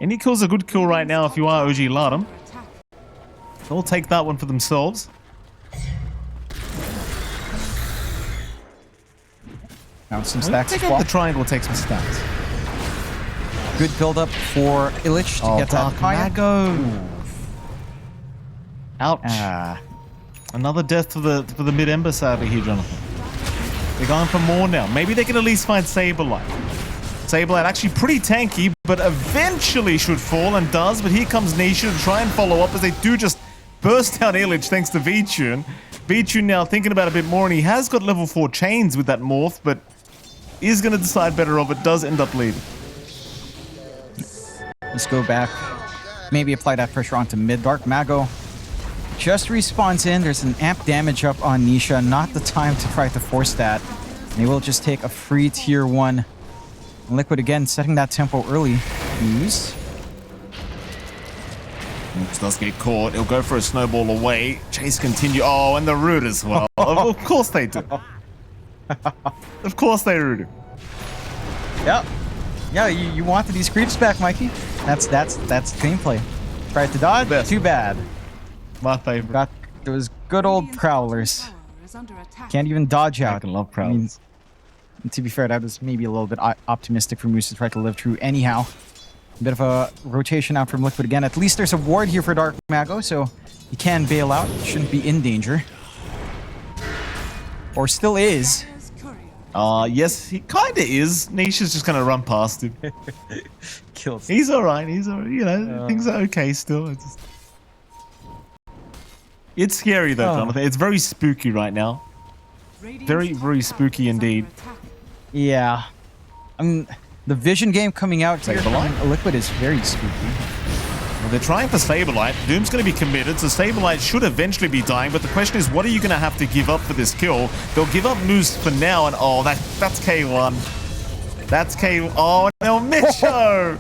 any kill's a good kill right now if you are OG.LATAM. They'll take that one for themselves. Now some stacks Take as out well. the triangle, take some stacks. Good build up for Illich to get that Kaya. Mago. Ouch. Another death for the mid Ember sadly here, Jonathan. They're going for more now. Maybe they can at least find Saberlight. Saberlight actually pretty tanky, but eventually should fall and does. But here comes Nisha to try and follow up as they do just burst down Illich thanks to V-Tune. V-Tune now thinking about it a bit more, and he has got level 4 chains with that morph, but is going to decide better of it. Does end up leading. Let's go back. Maybe apply that pressure onto mid. Dark Mago just respawns in. There's an amp damage up on Nisha. Not the time to try to force that. They will just take a free tier 1. Liquid again setting that tempo early. Ooze does get caught. He'll go for a snowball away. Chase continue. Oh, and the root as well. Of course they do. Of course they root him. Yep. Yeah, you wanted these creeps back, Mikey. That's gameplay. Tried to dodge. Best. Too bad. My favorite. Got those good old prowlers. Can't even dodge out. I can love prowlers. And to be fair, that was maybe a little bit optimistic for Moose to try to live through anyhow. A bit of a rotation out from Liquid again. At least there's a ward here for Dark Mago, so he can bail out. Shouldn't be in danger. Or still is. Yes, he kind of is. Nisha's just going to run past him. Kills. He's alright. He's alright. You know, things are okay still. It's scary though, Jonathan. It's very spooky right now. Very, very spooky indeed. Yeah. I mean, the Vision game coming out here Saberlight? from Liquid is very spooky. Well, they're trying for Saberlight. Doom's going to be committed, so Saberlight should eventually be dying. But the question is, what are you going to have to give up for this kill? They'll give up Moose for now, and oh, that's K1. That's K1. Oh, no, Micho!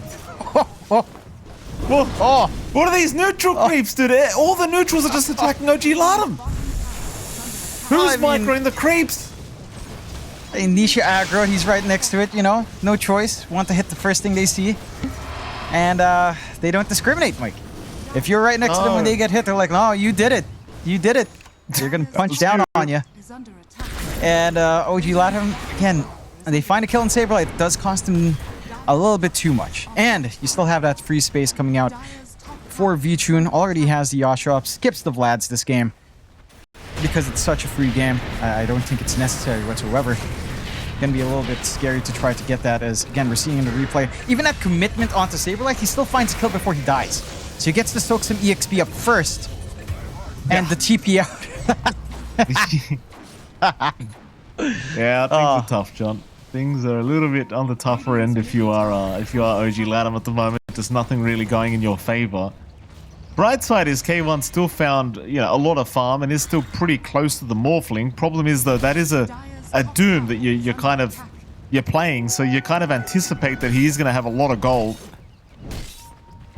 What are these neutral creeps, dude? All the neutrals are just attacking OG.LATAM. Who's microing the creeps? Hey, Nisha aggro, he's right next to it, you know? No choice. Want to hit the first thing they see. And they don't discriminate, Mike. If you're right next to them when they get hit, they're like, no, you did it. You did it. They're going to punch down on you. And OG.LATAM, again, they find a kill on Saberlight. It does cost him a little bit too much. And you still have that free space coming out for V-Tune. Already has the Yasha up. Skips the Vlads this game. Because it's such a free game, I don't think it's necessary whatsoever. Gonna be a little bit scary to try to get that, as again we're seeing in the replay. Even that commitment onto Saberlight, he still finds a kill before he dies. So he gets to soak some EXP up first, and the TP out. Yeah, things are tough, John. Things are a little bit on the tougher end if you are OG.LATAM at the moment. There's nothing really going in your favor. Bright side is K1 still found, you know, a lot of farm and is still pretty close to the Morphling. Problem is though, that is a Doom that you're playing, so you kind of anticipate that he's going to have a lot of gold.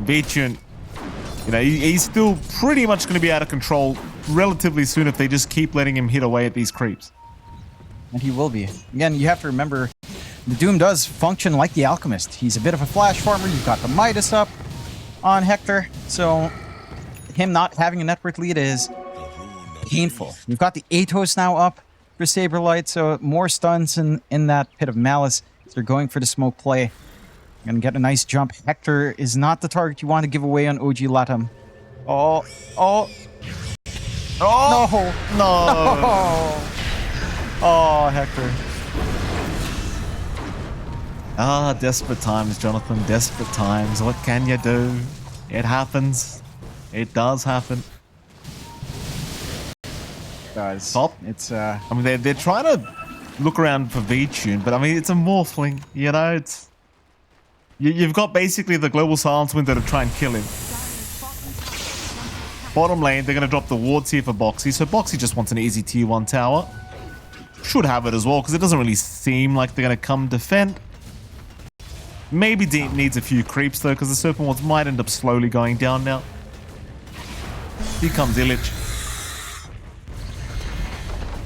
V-Tune, you know, he's still pretty much going to be out of control relatively soon if they just keep letting him hit away at these creeps. And he will be. Again, you have to remember, the Doom does function like the Alchemist. He's a bit of a flash farmer. You've got the Midas up on Hector, so him not having a network lead is painful. You've got the Atos now up for Saberlight, so more stuns in that Pit of Malice. They're going for the smoke play. Gonna get a nice jump. Hector is not the target you want to give away on OG.LATAM. Oh, no. Oh, Hector. Desperate times, Jonathan. Desperate times. What can you do? It happens. It does happen. Guys, Top. it's I mean, they're trying to look around for V-Tune, but I mean, it's a Morphling. You know, it's you've got basically the global silence window to try and kill him. Bottom lane, they're going to drop the wards here for Boxy, so Boxy just wants an easy tier 1 tower. should have it as well, because it doesn't really seem like they're going to come defend. Maybe Deep needs a few creeps, though, because the Serpent Wards might end up slowly going down now. Here comes Illich.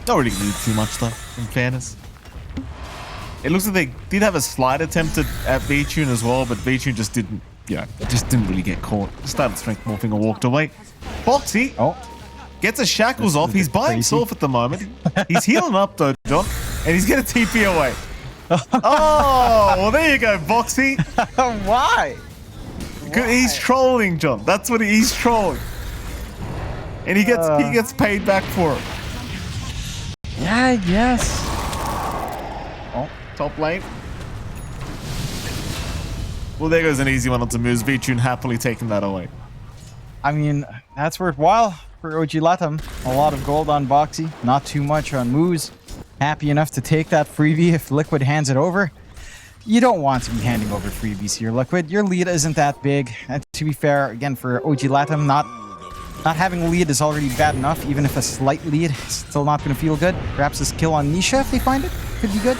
Don't really need too much, though, in fairness. It looks like they did have a slide attempt at V-Tune as well, but V-Tune just didn't, just didn't really get caught. Started strength morphing and walked away. Foxy gets his shackles off. He's by himself at the moment. He's healing up, though, John, and he's going to TP away. Oh, well, there you go, Foxy. Why? He's trolling, John. That's what he's trolling. And he gets paid back for it. Yeah, yes. Oh, top lane. Well, there goes an easy one onto Moose. V-Tune happily taking that away. I mean, that's worthwhile for OG.LATAM. A lot of gold on Boxy, not too much on Moose. Happy enough to take that freebie if Liquid hands it over. You don't want to be handing over freebies here, Liquid. Your lead isn't that big. And to be fair, again, for OG.LATAM, not having a lead is already bad enough. Even if a slight lead, it's still not going to feel good. Perhaps this kill on Nisha, if they find it, could be good.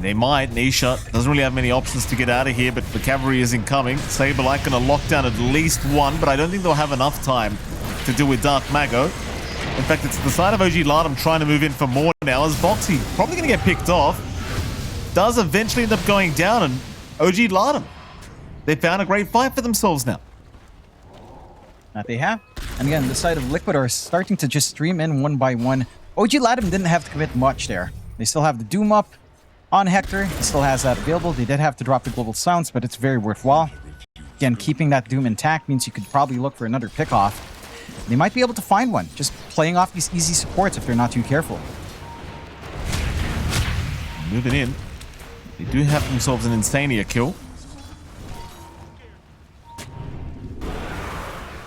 They might. Nisha doesn't really have many options to get out of here, but the cavalry is incoming. Saberlight going to lock down at least one, but I don't think they'll have enough time to deal with Dark Mago. In fact, it's the side of OG.LATAM trying to move in for more now, as Boxy probably going to get picked off. Does eventually end up going down, and OG.LATAM, they found a great fight for themselves now. That they have. And again, the side of Liquid are starting to just stream in one by one. OG.LATAM didn't have to commit much there. They still have the Doom up on Hector. He still has that available. They did have to drop the Global Sounds, but it's very worthwhile. Again, keeping that Doom intact means you could probably look for another pickoff. They might be able to find one, just playing off these easy supports if they're not too careful. Moving in. They do have themselves an Insania kill.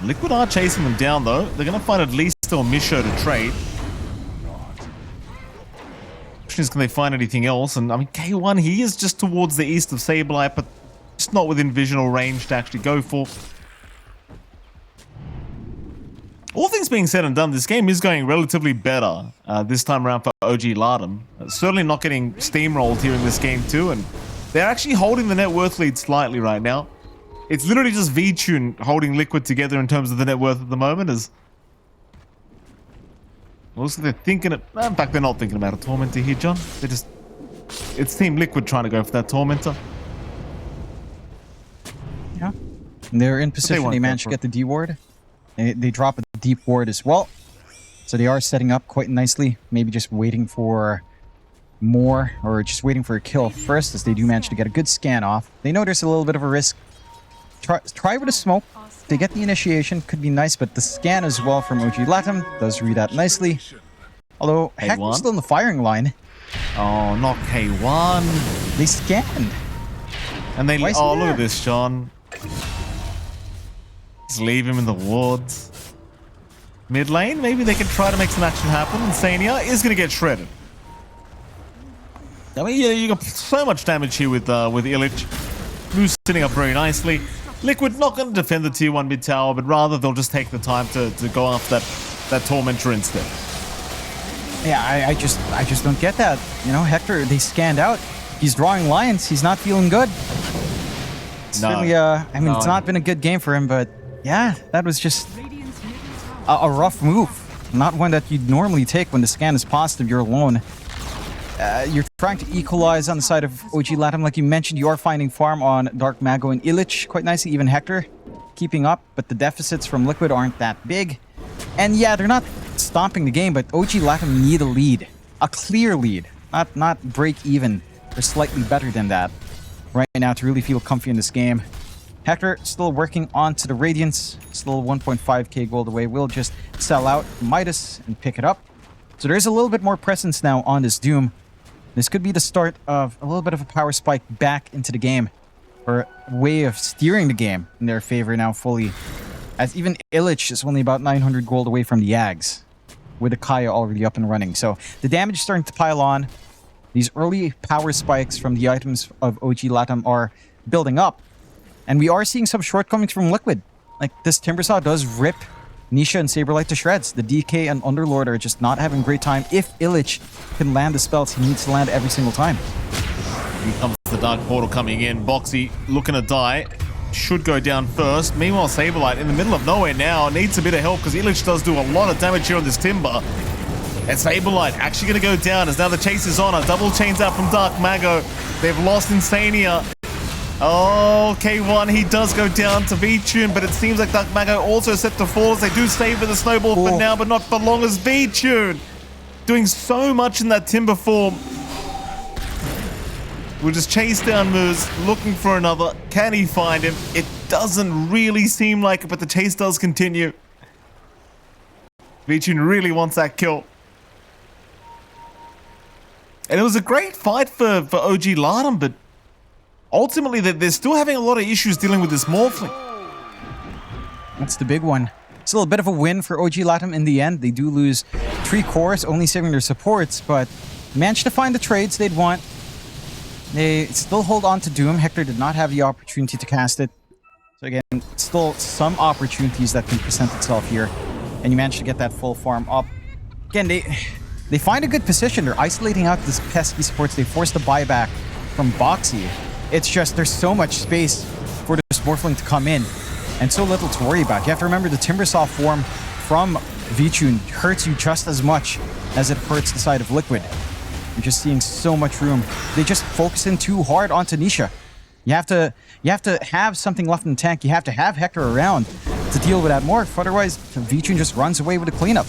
Liquid are chasing them down, though. They're going to find at least still Misho to trade. Question is, can they find anything else? And I mean, K1, he is just towards the east of Saberlight, but just not within visual range to actually go for. All things being said and done, this game is going relatively better this time around for OG.LATAM. Certainly not getting steamrolled here in this game too, and they're actually holding the net worth lead slightly right now. It's literally just V-Tune holding Liquid together in terms of the net worth at the moment. As also they're thinking it. In fact, they're not thinking about a Tormentor here, John. They're just. It's Team Liquid trying to go for that Tormentor. Yeah, and they're in position. They managed to get the D ward. They drop a deep ward as well. So they are setting up quite nicely. Maybe just waiting for more, or just waiting for a kill first, as they do manage to get a good scan off. They know there's a little bit of a risk. Try with a smoke. They get the initiation, could be nice, but the scan as well from OG.LATAM does read out nicely. Although, Hector's still in the firing line. Oh, not K1. They scanned. And they... Oh, look at this, John. Just leave him in the wards. Mid lane, maybe they can try to make some action happen. Insania is going to get shredded. I mean, yeah, you got so much damage here with Illich. Moose sitting up very nicely. Liquid not going to defend the tier 1 mid tower, but rather they'll just take the time to go after that Tormentor instead. Yeah, I just don't get that. You know, Hector, they scanned out. He's drawing lines. He's not feeling good. Certainly, I mean, it's not been a good game for him, but yeah, that was just a rough move. Not one that you'd normally take when the scan is positive. You're alone. You're trying to equalize on the side of OG.LATAM. Like you mentioned, you are finding farm on Dark Mago and Illich quite nicely. Even Hector keeping up, but the deficits from Liquid aren't that big. And yeah, they're not stomping the game, but OG.LATAM need a lead. A clear lead. Not break even. Or slightly better than that right now to really feel comfy in this game. Hector still working on to the Radiance. Still 1.5k gold away. We'll just sell out Midas and pick it up. So there's a little bit more presence now on this Doom. This could be the start of a little bit of a power spike back into the game. Or a way of steering the game in their favor now fully. As even Illich is only about 900 gold away from the Yags. With the Kaya already up and running. So the damage is starting to pile on. These early power spikes from the items of OG.LATAM are building up. And we are seeing some shortcomings from Liquid. Like, this Timbersaw does rip Nisha and Saberlight to shreds. The DK and Underlord are just not having a great time. If Illich can land the spells he needs to land every single time. Here comes the Dark Portal coming in. Boxy looking to die. Should go down first. Meanwhile, Saberlight in the middle of nowhere now. Needs a bit of help because Illich does do a lot of damage here on this Timber. And Saberlight actually going to go down as now the chase is on. A double chains out from Dark Mago. They've lost Insania. Oh, K1, he does go down to V-Tune, but it seems like Dark Mago also set to fall as they do save with the snowball for now, but not for long as V-Tune. Doing so much in that Timber form. We'll just chase down Moose, looking for another. Can he find him? It doesn't really seem like it, but the chase does continue. V-Tune really wants that kill. And it was a great fight for OG.LATAM, but ultimately they're still having a lot of issues dealing with this Morphling. That's the big one. Still a bit of a win for OG.LATAM in the end. They do lose 3 cores, only saving their supports, but managed to find the trades they'd want. They still hold on to Doom. Hector did not have the opportunity to cast it. So again, still some opportunities that can present itself here. And you managed to get that full farm up. Again, they find a good position. They're isolating out this pesky supports. They force the buyback from Boxy. It's just there's so much space for this Morphling to come in and so little to worry about. You have to remember the Timbersaw form from V-Tune hurts you just as much as it hurts the side of Liquid. You're just seeing so much room. They just focus in too hard on Tanisha. You have to have something left in the tank. You have to have Hector around to deal with that Morph. Otherwise, V-Tune just runs away with a cleanup.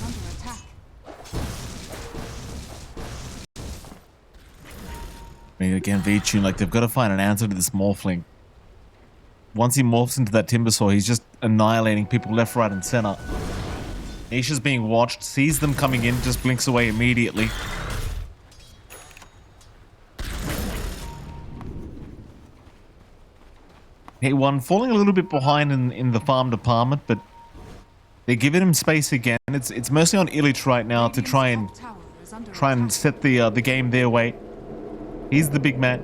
I mean, again, V-Tune, like, they've got to find an answer to this Morphling. Once he morphs into that Timbersaw, he's just annihilating people left, right, and center. Nisha's being watched, sees them coming in, just blinks away immediately. K1 falling a little bit behind in the farm department, but they're giving him space again. It's mostly on Illich right now to try and set the game their way. He's the big man.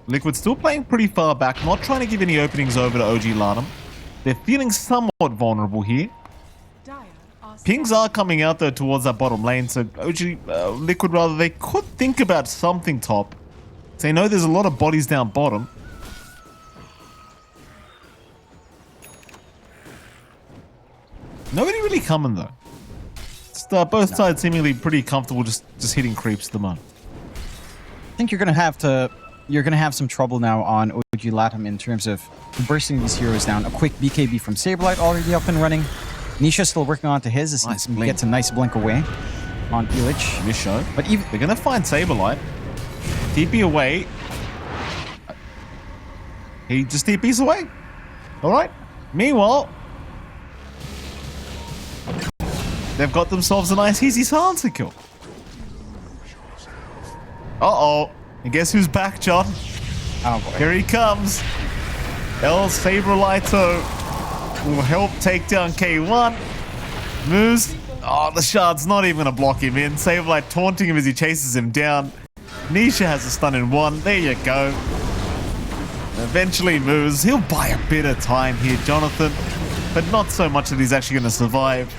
Liquid still playing pretty far back, not trying to give any openings over to OG.LATAM. They're feeling somewhat vulnerable here. Pings are coming out though towards that bottom lane, so Liquid rather, they could think about something top. So they know there's a lot of bodies down bottom. Nobody really coming though. Just, both sides seemingly pretty comfortable just hitting creeps at the moment. I think you're gonna have some trouble now on OG.LATAM in terms of bursting these heroes down. A quick BKB from Saberlight already up and running. Nisha still working on to his as he gets a nice blink away on Illich. Nisha, but even they're gonna find Saberlight. TP away. He just TPs away. Alright. Meanwhile, they've got themselves a nice easy silencer kill. Uh-oh. And guess who's back, John? Oh boy. Here he comes. El Saberlighto will help take down K1. Moves. Oh, the shard's not even gonna block him in. Saberlight taunting him as he chases him down. Nisha has a stun in 1. There you go. Eventually moves. He'll buy a bit of time here, Jonathan. But not so much that he's actually going to survive.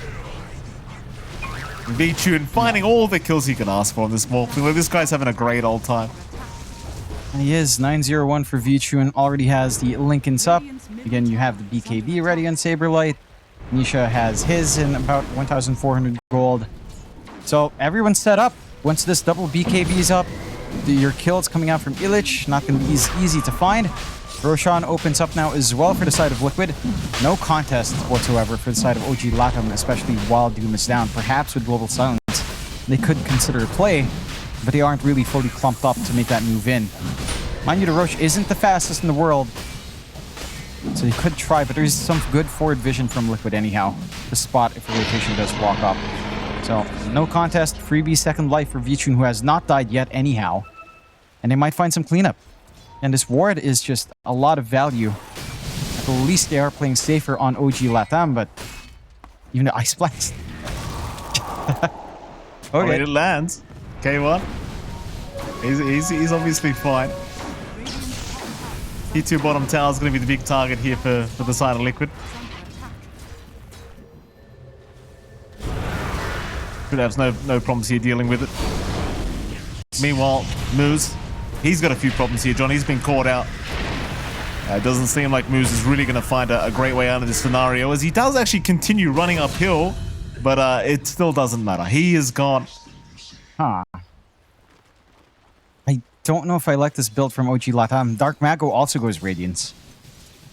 V-Tune finding all the kills he can ask for on this Morphling. This guy's having a great old time. And he is 9-0-1 for V-Tune. Already has the Lincolns up. Again, you have the BKB ready on Saberlight. Nisha has his in about 1,400 gold. So everyone's set up. Once this double BKB is up, your kills coming out from Illich, not going to be easy to find. Roshan opens up now as well for the side of Liquid. No contest whatsoever for the side of OG.LATAM, especially while Doom is down. Perhaps with Global Silence, they could consider a play, but they aren't really fully clumped up to make that move in. Mind you, the Roche isn't the fastest in the world, so they could try, but there's some good forward vision from Liquid anyhow to spot if the rotation does walk up. So, no contest, freebie second life for V-Tune, who has not died yet anyhow. And they might find some cleanup. And this ward is just a lot of value. At the least they are playing safer on OG.LATAM, but even the Ice Blast. Okay, it lands. K1. He's obviously fine. T2 bottom tower is going to be the big target here for the side of Liquid. Liquid has no problems here dealing with it. Meanwhile, Moose, he's got a few problems here, John. He's been caught out. It doesn't seem like Moose is really going to find a great way out of this scenario, as he does actually continue running uphill, but it still doesn't matter. He is gone. Huh. I don't know if I like this build from OG.LATAM. Dark Mago also goes Radiance.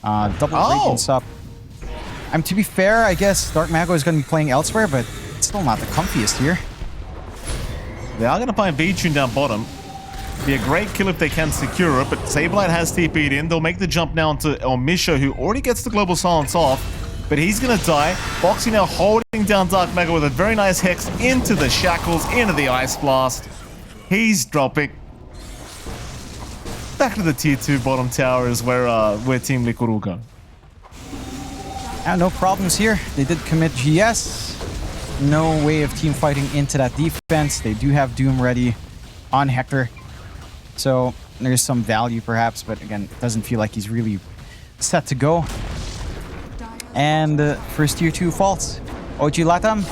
Double Radiance up. To be fair, I guess Dark Mago is going to be playing elsewhere, but it's still not the comfiest here. They are going to find V-Tune down bottom. Be a great kill if they can secure it, but Saberlight has TP'd in. They'll make the jump now onto Misho, who already gets the Global Silence off, but he's going to die. Boxy now holding down Dark Mago with a very nice Hex into the Shackles, into the Ice Blast. He's dropping. Back to the tier 2 bottom tower is where Team Liquid will go. No problems here. They did commit GS. No way of team fighting into that defense. They do have Doom ready on Hector. So there's some value perhaps, but again, it doesn't feel like he's really set to go. And first tier 2 faults. OG.LATAM.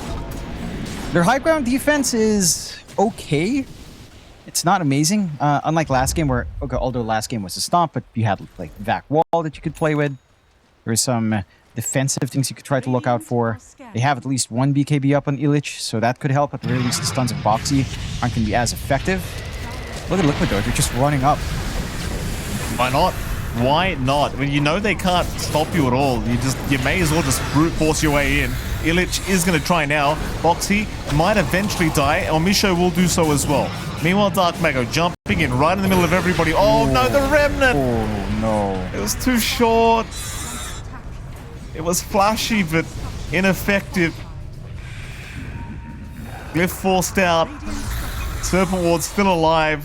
Their high ground defense is okay. It's not amazing. Unlike last game where, okay, although last game was a stomp, but you had like Vac Wall that you could play with. There's some defensive things you could try to look out for. They have at least one BKB up on Illich, so that could help. At the very least, the stuns of Boxy aren't going to be as effective. Look at Liquid though, they're just running up. Why not? Why not? When you know they can't stop you at all, you may as well just brute force your way in. Illich is going to try now. Boxy might eventually die. El Misho will do so as well. Meanwhile, Dark Mago jumping in right in the middle of everybody. Oh no, the Remnant! Oh no. It was too short. It was flashy, but ineffective. Glyph forced out. Serpent Ward's still alive.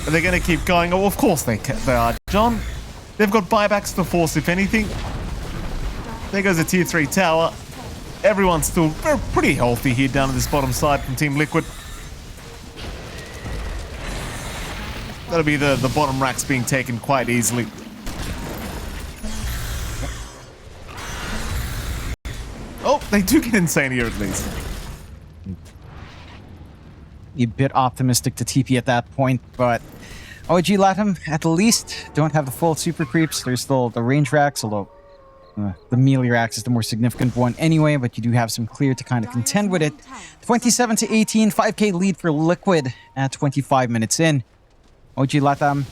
Are they going to keep going? Oh, of course they are, John. They've got buybacks to force, if anything. There goes a tier 3 tower. Everyone's still pretty healthy here down at this bottom side from Team Liquid. That'll be the bottom racks being taken quite easily. Oh, they do get insane here at least. A bit optimistic to TP at that point, but OG.LATAM at least don't have the full super creeps. There's still the range racks, although the melee racks is the more significant one anyway, but you do have some clear to kind of contend with it. 27 to 18, 5k lead for Liquid at 25 minutes in. OG.LATAM.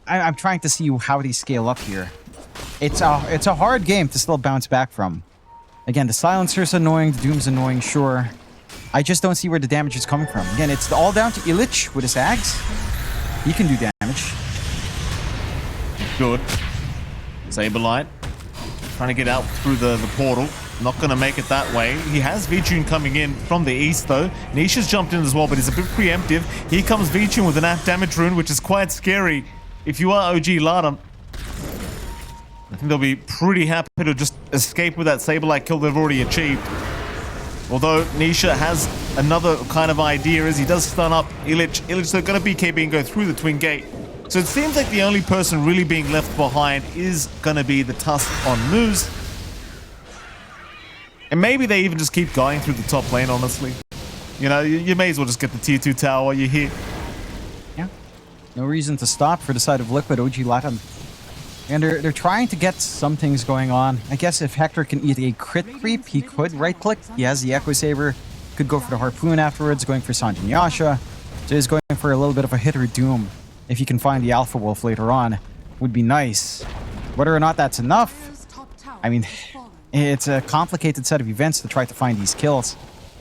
I'm trying to see how they scale up here. It's a hard game to still bounce back from. Again, the Silencer's annoying, the Doom's annoying, sure. I just don't see where the damage is coming from. Again, it's all down to Illich with his Ags. He can do damage. Good. Saberlight trying to get out through the portal. Not going to make it that way. He has V-Tune coming in from the east, though. Nisha's jumped in as well, but he's a bit preemptive. Here comes V-Tune with an damage rune, which is quite scary. If you are OG.LATAM, I think they'll be pretty happy to just escape with that Saberlight kill they've already achieved. Although Nisha has another kind of idea as he does stun up Illich. Illich is going to BKB and go through the twin gate. So it seems like the only person really being left behind is going to be the Tusk on Moose. And maybe they even just keep going through the top lane, honestly. You know, you may as well just get the tier 2 tower while you're here. Yeah. No reason to stop for the side of Liquid, OG.LATAM. And they're trying to get some things going on. I guess if Hector can eat a crit creep, he could right-click. He has the Echo Saber. Could go for the Harpoon afterwards, going for Sanjin Yasha. So he's going for a little bit of a hit or Doom. If he can find the Alpha Wolf later on, would be nice. Whether or not that's enough, I mean, it's a complicated set of events to try to find these kills.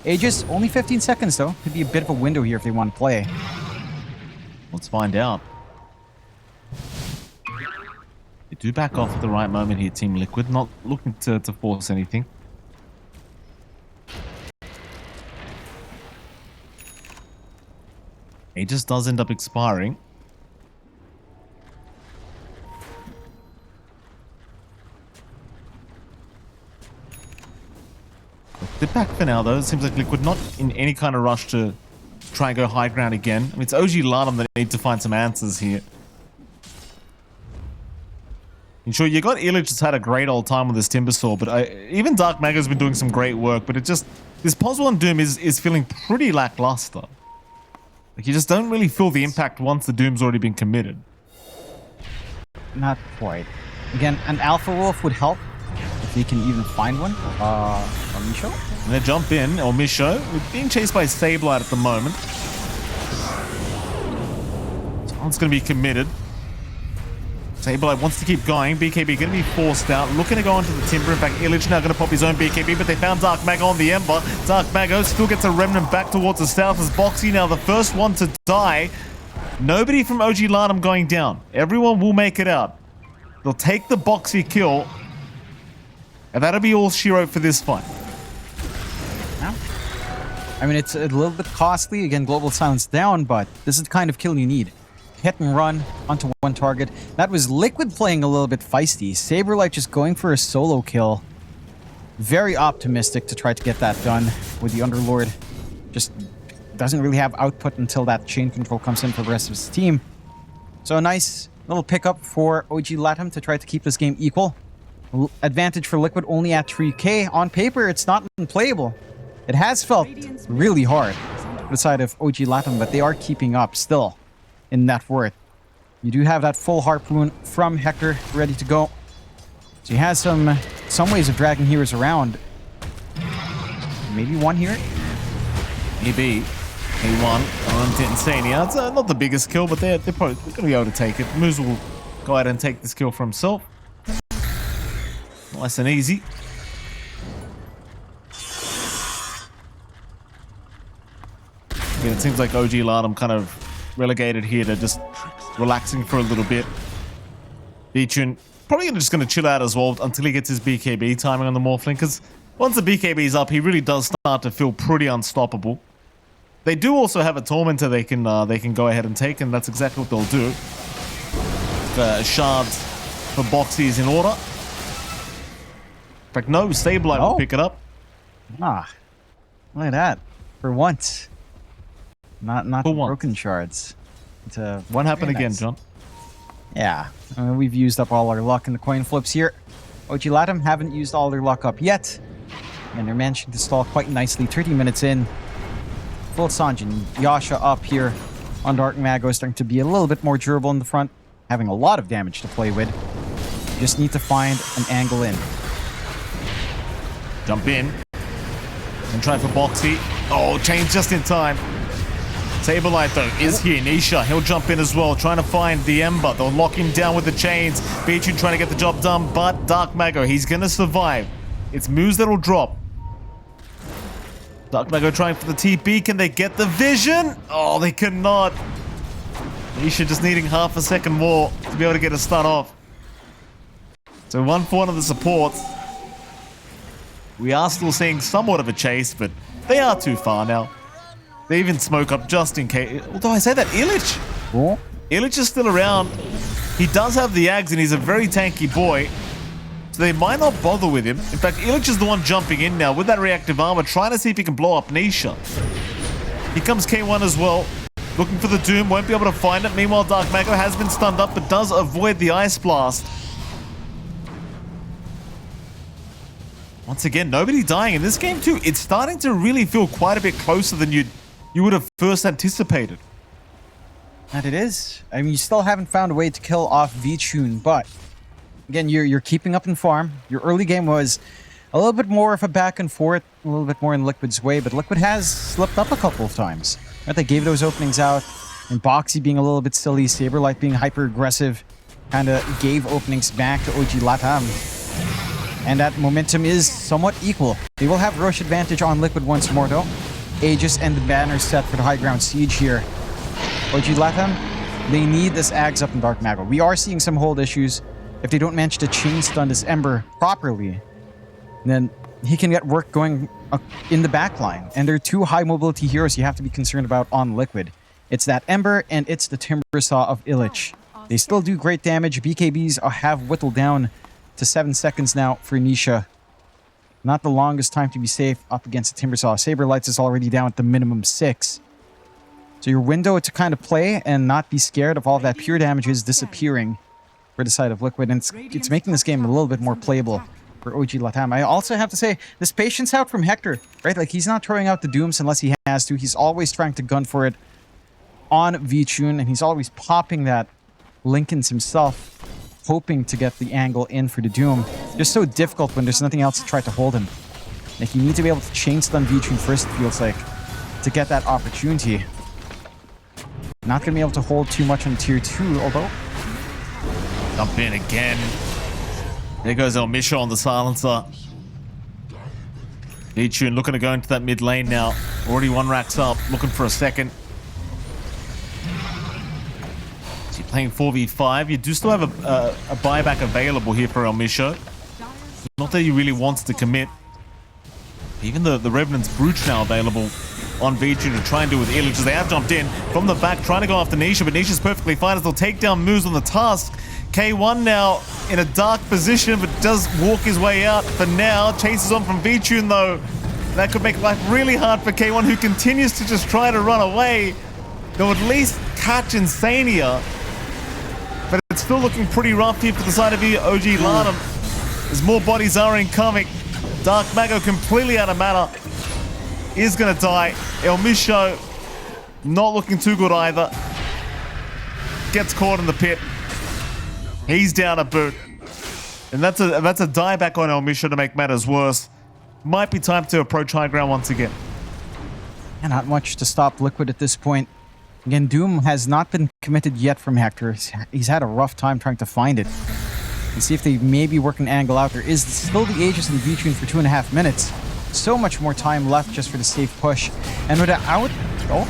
Aegis, only 15 seconds though. Could be a bit of a window here if they want to play. Let's find out. They do back off at the right moment here, Team Liquid. Not looking to force anything. Aegis does end up expiring. They're back for now, though. It seems like Liquid not in any kind of rush to try and go high ground again. I mean, it's OG.LATAM that need to find some answers here. And sure, you got Illich has had a great old time with this Timbersaw, but even Dark Mago's been doing some great work, but it just... This Pos 1 Doom is feeling pretty lackluster. Like, you just don't really feel the impact once the Doom's already been committed. Not quite. Again, an Alpha Wolf would help if you can even find one. Misho? I'm gonna jump in, or Misho. We're being chased by Sableye at the moment. Someone's gonna be committed. Sableye wants to keep going. BKB gonna be forced out. Looking to go into the Timber. In fact, Illich now gonna pop his own BKB, but they found Dark Mago on the Ember. Dark Mago still gets a Remnant back towards the south as Boxy now the first one to die. Nobody from OG.LATAM going down. Everyone will make it out. They'll take the Boxy kill. And that'll be all she wrote for this fight. Yeah. I mean, it's a little bit costly. Again, Global Silence down, but this is the kind of kill you need. Hit and run onto one target. That was Liquid playing a little bit feisty. Saberlight just going for a solo kill. Very optimistic to try to get that done with the Underlord. Just doesn't really have output until that chain control comes in for the rest of his team. So a nice little pickup for OG.LATAM to try to keep this game equal. Advantage for Liquid only at 3k. On paper, it's not unplayable. It has felt really hard on the side of OG.LATAM, but they are keeping up still in net worth. You do have that full Harpoon from Hector ready to go. So he has some ways of dragging heroes around. Maybe one here? Maybe. A1 on Titanium. It's not the biggest kill, but they're probably going to be able to take it. Moose will go ahead and take this kill for himself. Nice and easy. Again, it seems like OG.LATAM kind of relegated here to just relaxing for a little bit. Beechun probably just going to chill out as well until he gets his BKB timing on the Morphling, because once the BKB is up, he really does start to feel pretty unstoppable. They do also have a Tormentor they can go ahead and take, and that's exactly what they'll do. Shards for Boxy is in order. In fact, no, Sableye will pick it up. Ah, look at that. For once. Not the broken shards. What happened again, John? Yeah, we've used up all our luck in the coin flips here. OG.LATAM haven't used all their luck up yet. And they're managing to stall quite nicely. 30 minutes in. Full Sanjin, Yasha up here on Dark Mago, starting to be a little bit more durable in the front. Having a lot of damage to play with. You just need to find an angle in. Jump in. And try for Boxy. Oh, change just in time. Saberlight, though, is here. Nisha, he'll jump in as well, trying to find the Ember. They'll lock him down with the chains. Beechun trying to get the job done, but Dark Mago, he's going to survive. It's Moose that'll drop. Dark Mago trying for the TP. Can they get the vision? Oh, they cannot. Nisha just needing half a second more to be able to get a stun off. So 1 for 1 of the supports. We are still seeing somewhat of a chase, but they are too far now. They even smoke up just in case. Although I say that, Illich. Oh. Illich is still around. He does have the Ags and he's a very tanky boy. So they might not bother with him. In fact, Illich is the one jumping in now with that reactive armor, trying to see if he can blow up Nisha. Here comes K1 as well. Looking for the Doom, won't be able to find it. Meanwhile, Dark Mago has been stunned up, but does avoid the Ice Blast. Once again, nobody dying in this game too. It's starting to really feel quite a bit closer than you would have first anticipated. And it is. I mean, you still haven't found a way to kill off Vichun, but again, you're keeping up in farm. Your early game was a little bit more of a back and forth, a little bit more in Liquid's way, but Liquid has slipped up a couple of times. Right? They gave those openings out, and Boxy being a little bit silly, Saberlight being hyper aggressive, kind of gave openings back to OG.LATAM. And that momentum is somewhat equal. They will have rush advantage on Liquid once more though. Aegis and the banner set for the high ground siege here. OG.LATAM, they need this Ags up in Dark Mago. We are seeing some hold issues. If they don't manage to chain stun this Ember properly, then he can get work going in the backline. And there are 2 high mobility heroes you have to be concerned about on Liquid. It's that Ember and it's the Timbersaw of Illich. They still do great damage. BKBs have whittled down to 7 seconds now for Nisha. Not the longest time to be safe up against the Timbersaw. Saberlights is already down at the minimum 6. So your window to kind of play and not be scared of all that pure damage is disappearing. for the side of Liquid, and it's making this game a little bit more playable for OG.LATAM. I also have to say, this patience out from Hector, right? Like, he's not throwing out the Dooms unless he has to. He's always trying to gun for it on VTune, and he's always popping that Lincolns himself, hoping to get the angle in for the Doom. It's just so difficult when there's nothing else to try to hold him. Like, you need to be able to chain stun VTune first, it feels like, to get that opportunity. Not going to be able to hold too much on tier 2, although... Jump in again. There goes El Misha on the silencer. VTune looking to go into that mid lane now. Already 1 racks up, looking for a second. So you're playing 4v5. You do still have a buyback available here for El Misha. Not that he really wants to commit. Even the Revenant's Brooch now available on VTune to try and do with Illich as they have jumped in from the back, trying to go after Nisha, but Nisha's perfectly fine as they'll take down moves on the task. K1 now in a dark position, but does walk his way out for now. Chases on from VTune though. That could make life really hard for K1, who continues to just try to run away. They'll at least catch Insania, but it's still looking pretty rough here for the side of OG.LATAM as more bodies are incoming. Dark Mago completely out of mana. Is going to die. El Misha not looking too good either. Gets caught in the pit. He's down a boot. And that's a dieback on El Misha to make matters worse. Might be time to approach high ground once again. And not much to stop Liquid at this point. Again, Doom has not been committed yet from Hector. He's had a rough time trying to find it. And see if they maybe work an angle out. There is still the Aegis and VTune for 2.5 minutes. So much more time left just for the safe push. And with it out... Oh.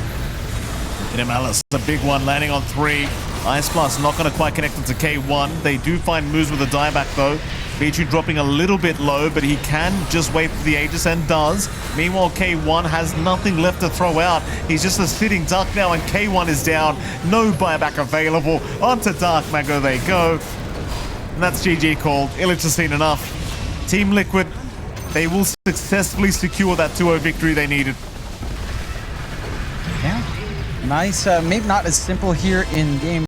Look at him, Alice. A big one landing on 3. Ice Blast not going to quite connect into K1. They do find moves with a dieback though. VTune dropping a little bit low, but he can just wait for the Aegis and does. Meanwhile, K1 has nothing left to throw out. He's just a sitting duck now, and K1 is down. No buyback available. Onto Dark Mago they go. And that's GG called. Illich has seen enough. Team Liquid, they will successfully secure that 2-0 victory they needed. Yeah. Nice. Maybe not as simple here in game